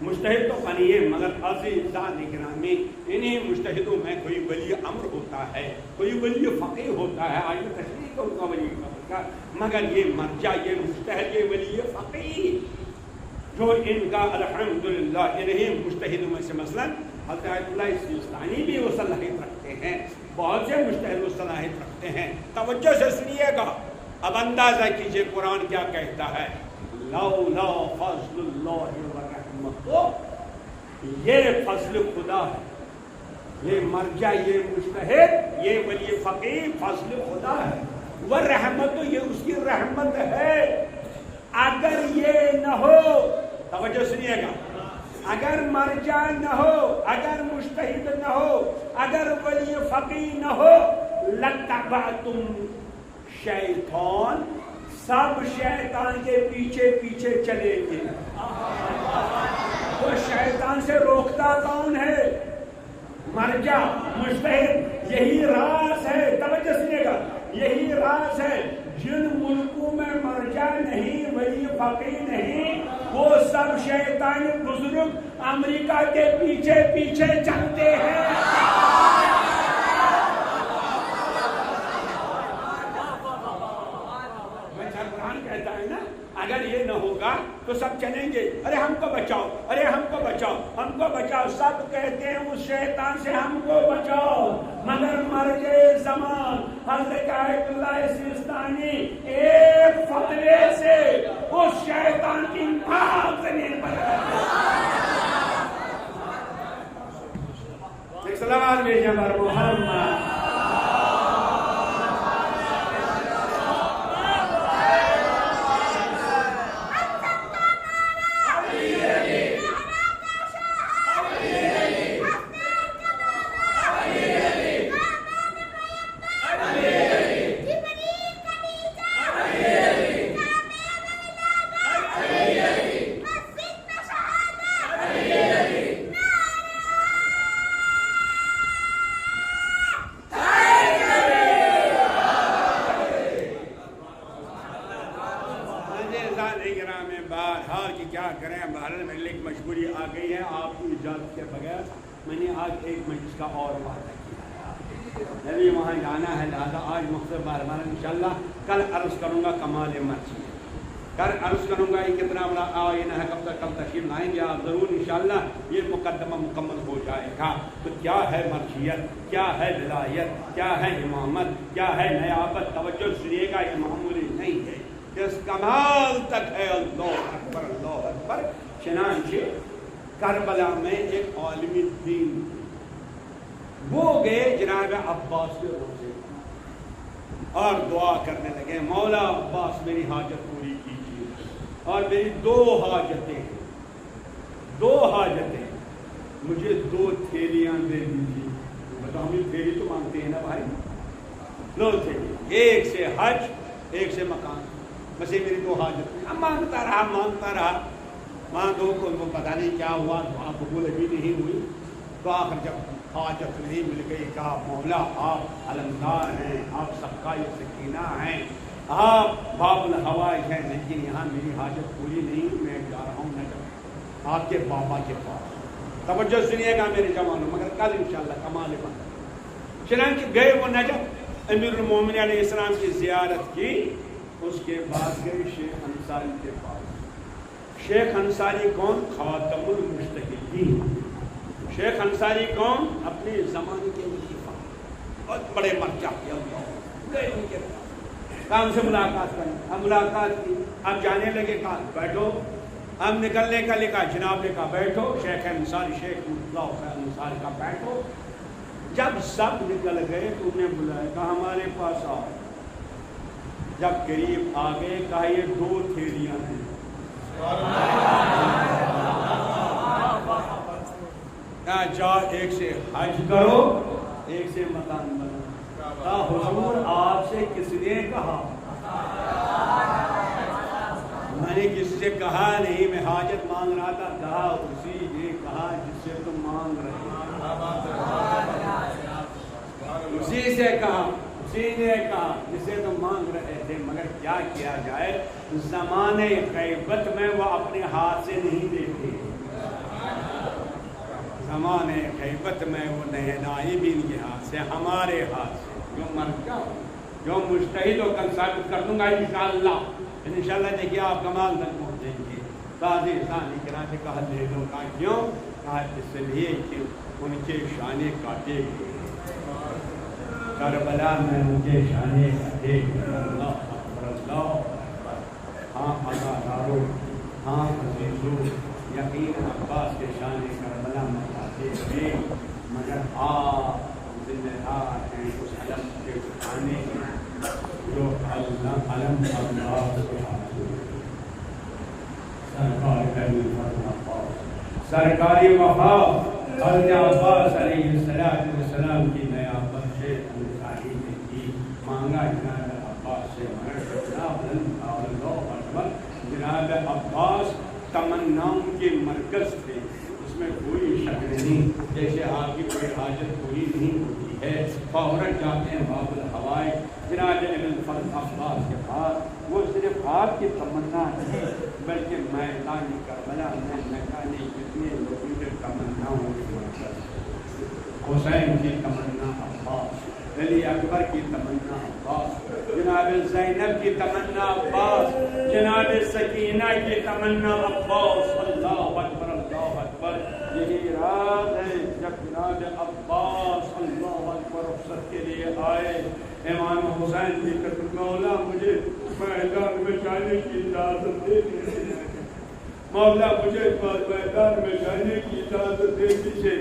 مجتہد تو بنیے۔ مگر عزیزان گرامی، انہیں مجتہدوں میں کوئی ولی امر ہوتا ہے، کوئی ولی فقیہ ہوتا ہے، آج میں تشریح کروں گا ولی امر کا، مگر یہ مرجع، یہ مجتہد، یہ ولی فقیہ جو ان کا الحمدللہ انہیں مجتہدوں میں سے مثلا حضرت آیت اللہ سیستانی بھی وہ صلاحیت رکھتے ہیں، بہت سے مجتہد وہ صلاحیت رکھتے ہیں۔ توجہ سے سنیے گا، اب اندازہ کیجئے قرآن کیا کہتا ہے، لولا فضل اللہ ورحمتہ، یہ فضل خدا ہے، یہ مرجع، یہ مجتہد، یہ ولی فقیہ فضل خدا ہے، ورحمتہ یہ اس کی رحمت ہے۔ اگر یہ نہ ہو، توجہ سنیے گا، اگر مرجع نہ ہو، اگر مجتہد نہ ہو، اگر ولی فقیہ نہ ہو، لَتَّبَعْتُمْ شیطان، سب شیطان کے پیچھے پیچھے چلیں گے۔ تو شیطان سے روکتا کون ہے؟ مرجع، مجتہد، یہی راز ہے، توجہ سنیے گا، یہی راز ہے۔ جن ملکوں میں مرجع نہیں، ولی فقیہ نہیں، وہ سب شیطان بزرگ امریکہ کے پیچھے پیچھے چلتے ہیں۔ قرآن کہتا ہے نا، اگر یہ نہ ہوگا تو سب چلیں گے، ارے ہم کو بچاؤ، ارے ہم کو بچاؤ، ہم کو بچاؤ، سب کہتے ہیں اس شیطان سے ہم کو بچاؤ، مگر مرجع زمان حضرت آیت اللہ سیستانی ایک فتوے سے اس شیطان کی پاک زمین پر ایک سلام بھیجیں بر محمد۔ بغیر میں نے آج ایک مجلس کا اور وعدہ کیا ہے، نبی وہاں جانا ہے، لہٰذا آج مختصر بار بار انشاءاللہ کل عرض کروں گا کمال مرثیت، کل عرض کروں گا یہ کتنا بڑا آئینہ ہے، کب تک کل تشریف لائیں گے آپ ضرور انشاءاللہ یہ مقدمہ مکمل ہو جائے گا۔ تو کیا ہے مرثیت، کیا ہے ولایت، کیا ہے امامت، کیا ہے نیابت، توجہ سنیے گا، یہ معمولی نہیں ہے، اس کمال تک ہے۔ اللہ اکبر اللہ اکبر۔ چنانچہ کربلا میں ایک عالم دین وہ گئے جناب عباس کے روزے اور دعا کرنے لگے، مولا عباس میری حاجت پوری کیجیے، اور میری دو حاجتیں مجھے 2 تھیلیاں دے دیجیے۔ بتاؤ ہم تھیلی تو مانگتے ہیں نا بھائی، 2 تھیلی، ایک سے حج ایک سے مکان، بس یہ میری 2 حاجتیں۔ اب مانگتا رہا وہاں 2 کو پتہ نہیں کیا ہوا، دعا قبول ابھی نہیں ہوئی، تو آخر جب حاجت نہیں مل گئی کہا مولا آپ علمدار ہیں، آپ سقائے سکینہ ہیں، آپ باب الحوائج ہیں، لیکن یہاں میری حاجت پوری نہیں، میں جا رہا ہوں نجف آپ کے بابا کے پاس۔ توجہ سنیے گا میرے جوانوں، مگر کل انشاءاللہ کمال بند۔ چنانچہ گئے وہ نجف، امیر المومنین علیہ السلام کی زیارت کی، اس کے بعد گئے شیخ انصاری کے پاس۔ شیخ انصاری کون؟ خاتم المجتہدین۔ شیخ انصاری کون؟ اپنے زمانے کے خلیفہ، بہت بڑے مرجع کے اللہ، گئے ان کے پاس، کام سے ملاقات کریں۔ اب ملاقات کی، اب جانے لگے، کہا بیٹھو، اب نکلنے کا لکھا، جناب نے کہا بیٹھو، شیخ انصاری شیخ اللہ حسین انصاری کا بیٹھو۔ جب سب نکل گئے تو انہیں بلایا، کہا ہمارے پاس آؤ۔ جب قریب آ گئے کہا یہ 2 تھیلیاں ہیں، جا ایک سے حج کرو، ایک سے مکان بنو۔ کہا حضور آپ سے کس نے کہا؟ میں نے کسی سے کہا نہیں، میں حاجت مانگ رہا تھا۔ کہا اسی نے کہا جس سے تم مانگ رہے، اسی سے کہا، اسی نے کہا جس سے تم مانگ رہے تھے، مگر کیا کیا جائے، زمانے غیبت میں وہ اپنے ہاتھ سے نہیں دیتے، زمانے غیبت میں وہ نائبین کے ہاتھ سے، ہمارے ہاتھ سے، جو مرجع جو مجتہد ہو کل ثابت کر دوں گا انشاءاللہ۔ انشاءاللہ دیکھیے آپ کمال تک پہنچیں گے۔ قاضی ثانی کرام نے کہا لے لو، کہا کیوں؟ کہا اس لیے کہ ان کے شانے کاٹے گئے، کربلا میں ان کے شانے کاٹے گئے۔ اللہ اکبر اللہ اکبر۔ ہاں عزادارو، ہاں عزیزو، یقین عباس کے شانے کربلا میں کاٹے گئے، مگر آپ ذمہ دار ہیں اس علم کے اٹھانے جو علم اللہ کے حاصل سرکاری وفا حضرت عباس علیہ السلام کی نیابت سے انصاری نے کی، مانگا جناب عباس سے، جناب عباس تمناؤں کے مرکز تھے، اس میں کوئی شک نہیں، جیسے آپ کی کوئی حاجت پوری نہیں ہوتی ہے فوراً جاتے ہیں باب الحوائج جناب ابن فرد عباس کے پاس۔ وہ صرف آپ کی تمنا نہیں بلکہ میدان کربلا میں نکانے کتنے لوگوں کے تمناؤں کے مرکز، حسین کی تمنا عباس، علی اکبر کی تمنا عباس، جناب زینب کی تمنا عباس، جناب سکینہ کی تمنا عباس۔ اللہ اکبر اللہ اکبر۔ یہی رات ہے جب جناب عباس اللہ اکبر رخصت کے لیے آئے، امام حسین بھی کہتے مولا مجھے میدان میں جانے کی اجازت دے دیجیے، مولا مجھے میدان میں جانے کی اجازت دے دیجیے۔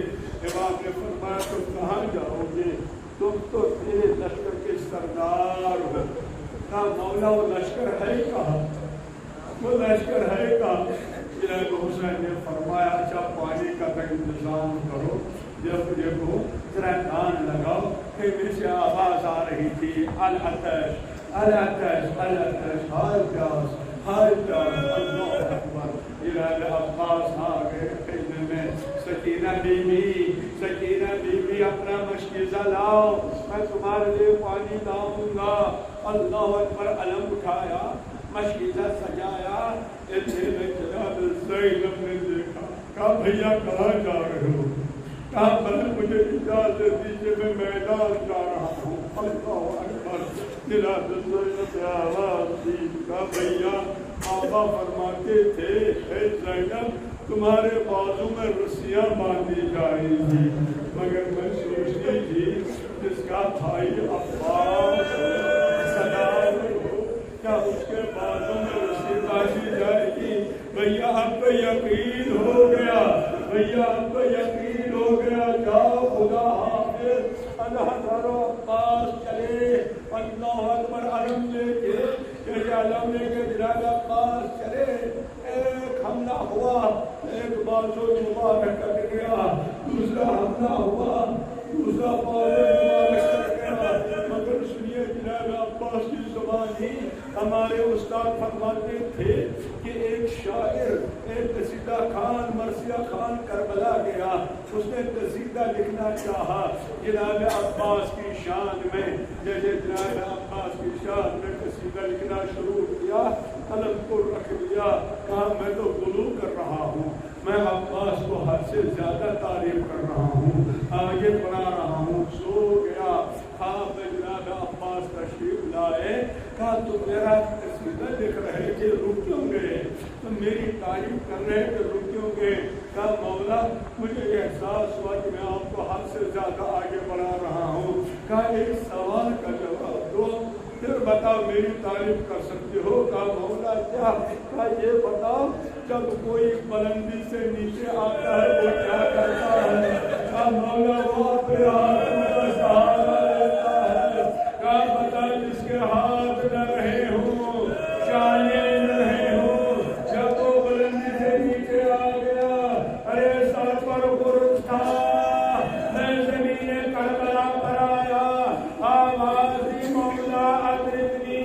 امام نے فرمایا تم کہاں جاؤ گے؟ تم تو تیرے لشکر کے سردار ہو۔ کہا مولا وہ لشکر ہے کہاں؟ وہ لشکر ہے کہاں؟ جناب حسین نے فرمایا اچھا پانی کا تک انتظام کرو، جب دیکھو ذرا کان لگاؤ، کہ میں سے آواز آ رہی تھی العطش العطش العطش، ہائے پیاس ہائے پیاس۔ اللہ اکبر۔ جناب عباس آ گئے خیمے میں، سکینہ بی بی اپنا مشکیزہ لاؤ، میں تمہارے لیے پانی لاؤں گا۔ اللہ اکبر۔ علم اٹھایا، مشکیزہ سجایا، اتنے میں جناب زینب نے دیکھا، کہا بھیا کہاں جا رہے ہو؟ کہا بھائی مجھے اجازت دیجیے میں میدان جا رہا ہوں. اللہ اکبر. جناب زینب نے آواز دی. کہا بھیا آبا فرماتے تھے اے زینب تمہارے بازو میں رسیاں باندھی جائیں گی مگر میں سوچتی تھی جس کا بھائی عباس سلام ہو کیا اس کے بازو میں رسی باندھی جائے گی. بھیا اب تو یقین ہو گیا. بھیا اب تو یقین ہو گیا. جاؤ خدا حافظ. اللہ تعالیٰ عباس چلے. اللہ اکبر. علم لے کے علم لے کے جناب عباس چلے. ایک حملہ ہوا. ایک بازو مبارک کٹ گیا. دوسرا حملہ ہوا. دوسرا بازو مبارک کٹ گیا. مگر سنیے جناب عباس کی زبان ہی ہمارے استاد فرماتے تھے کہ ایک شاعر ایک قصیدہ خان مرثیہ خان کربلا گیا. اس نے قصیدہ لکھنا چاہا جناب عباس کی شان میں. جیسے جناب عباس کی شان میں قصیدہ لکھنا شروع کیا قلم کو رکھ دیا. کہا میں تو غلو کر رہا ہوں. میں عباس کو حد سے زیادہ تعریف کر رہا ہوں. آگے بڑھا رہا ہوں. سو گیا. خواب میں جناب عباس تشریف لائے. کہا تم میرا قصیدہ لکھ رہے کہ رک کیوں گئے. تم میری تعریف کر رہے کہ رک کیوں گئے. کہا مولا مجھے احساس ہوا کہ میں آپ کو حد سے زیادہ آگے بڑھا رہا ہوں. کہا ایک سوال کا جواب دو پھر بتاؤ میری تعریف کر سکتے ہو. کہا مولا کیا. کہا یہ بتاؤ جب کوئی بلندی سے نیچے آتا ہے وہ کیا کرتا ہے. کہا مولا وہ اپنے ہاتھ میں سہارا لیتا ہے. کہا بتا جس کے ہاتھ نہ رہے ہوں شانے نہ رہے ہوں جب وہ بلندی سے نیچے آ گیا. ارے سر پر غرض تھا میں زمین کربلا پر آیا. آواز دی مولا ادرکنی.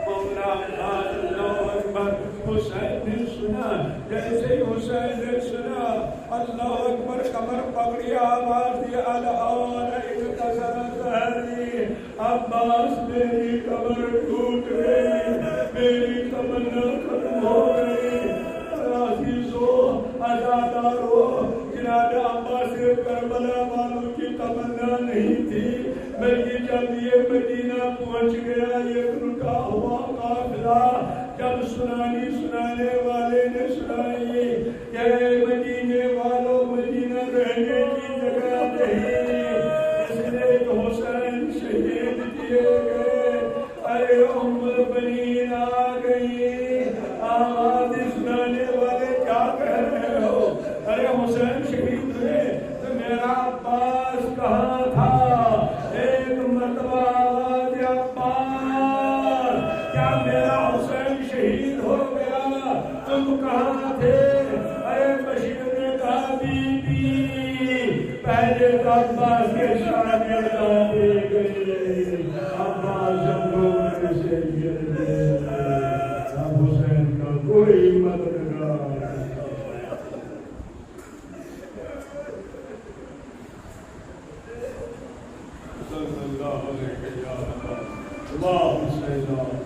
مولا اللہ اکبر. حسین نے سنا. جیسے حسین نے سنا اللہ اکبر کمر پکڑی. آواز دی الآن انکسر ظہری. عباس میری کمر ٹوٹ گئی. میری تمنا ختم ہو گئی. عزیزو عزادارو جناب عباس کربلا والوں کی تمنا نہیں تھی بلکہ جب یہ مدینہ پہنچ گیا یہ رکا ہوا قافلہ جب سنانے والے نے سنائی کہ مدینے والوں مدینہ رہنے کی جگہ نہیں اس لیے حسین شہید کیے گئے. ارے ام البنین آ گئی. آواز سنانے والے کیا کہہ رہے ہو. ارے حسین شہید ہوئے تو میرا عباس کہاں تھا. ایک مرتبہ آواز عباس کیا میرا حسین شہید ہو گیا تم کہاں تھے. ارے بشیر نے کہا بی بی پہلے تو عباس کے شانے دے گئے. عباس جب رونے سے گر گئے اب حسین کا کوئی مددگار. اللهم صل على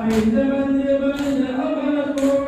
Ahí se van llevando a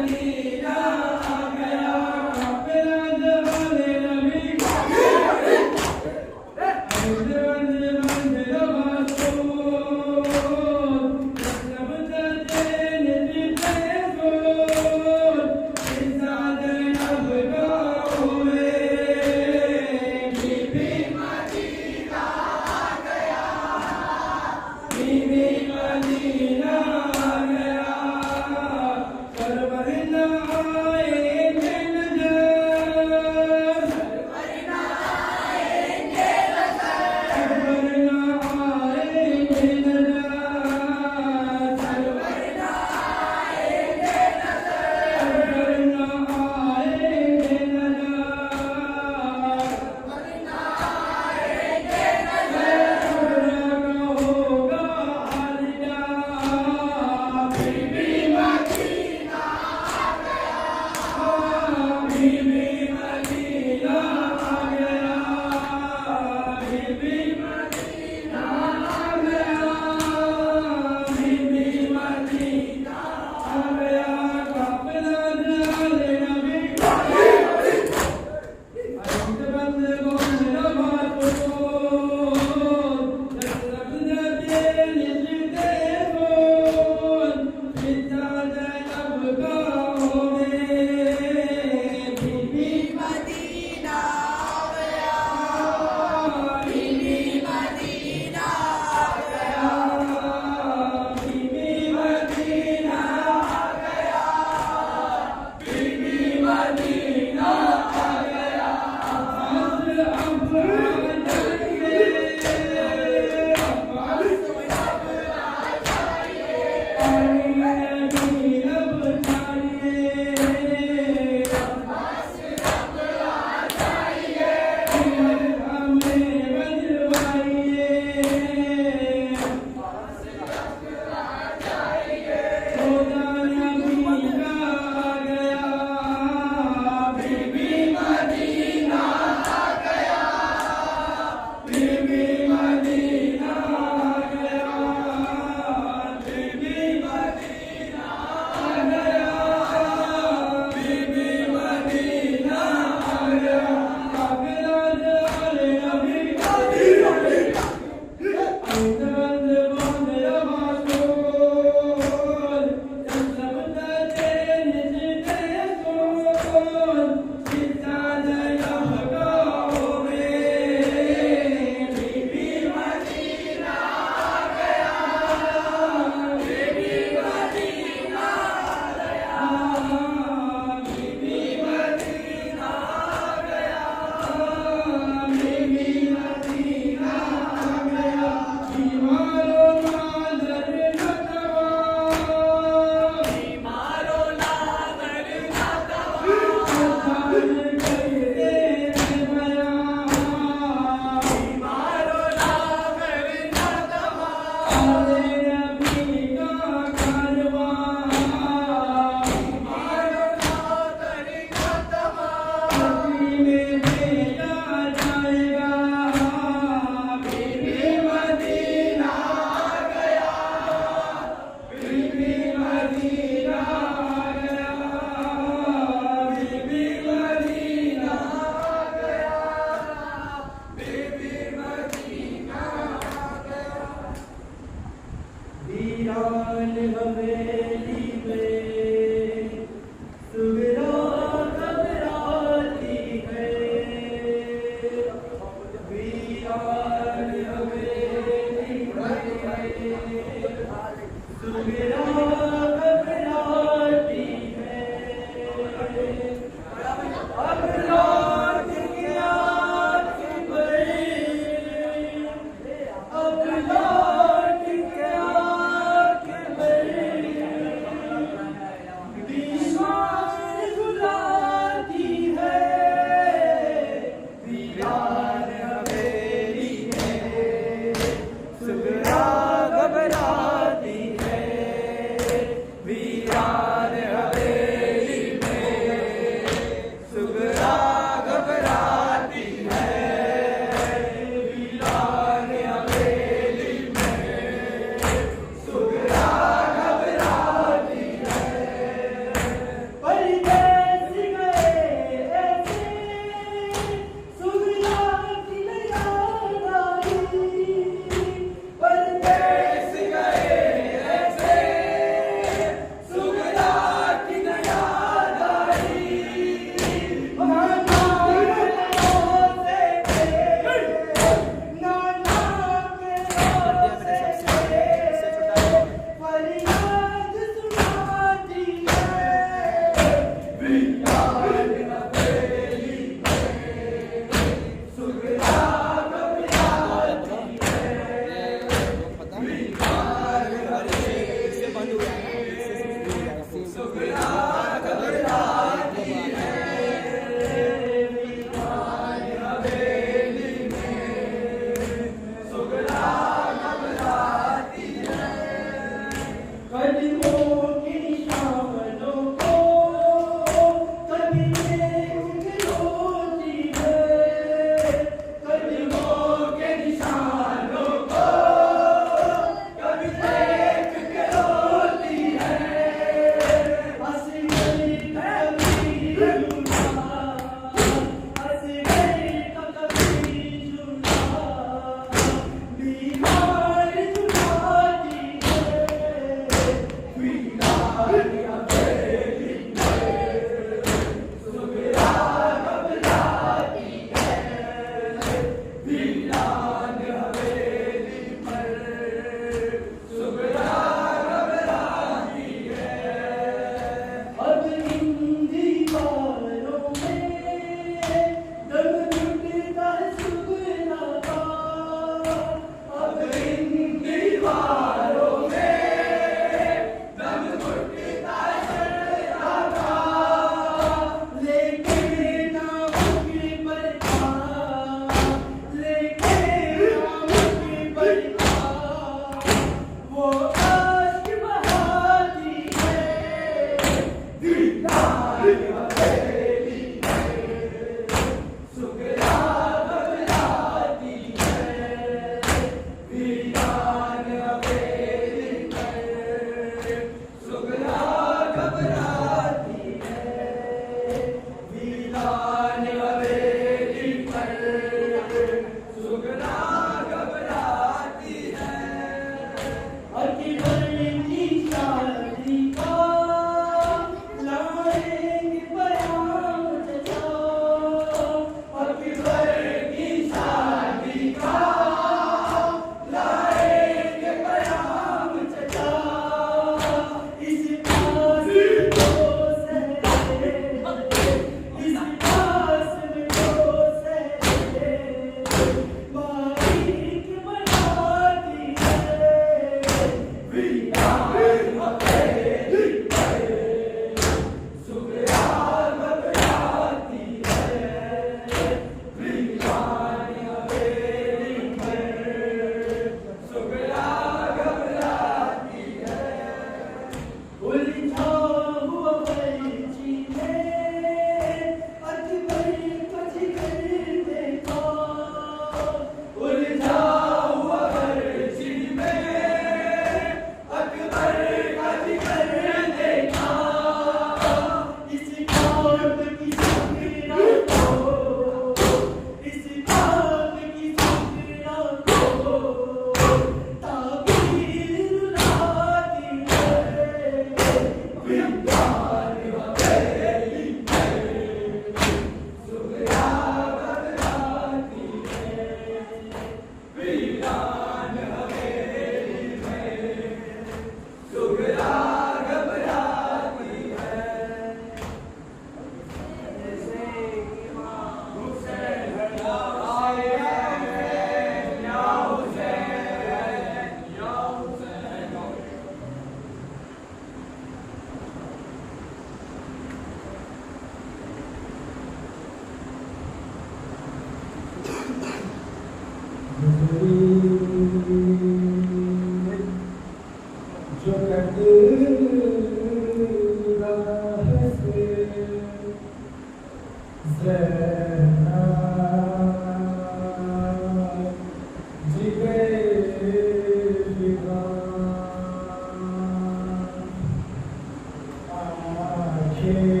Party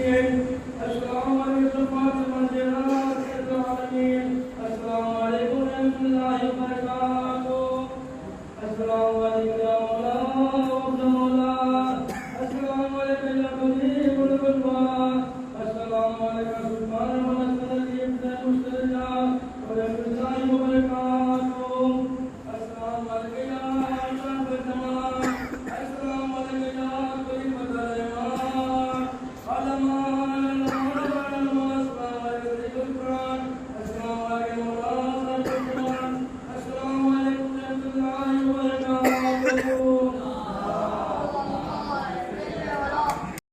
السلام علیکم فاطمہ جنات العالمین. السلام علیکم ورحمۃ اللہ وبرکاتہ. السلام علیکم یا مولانا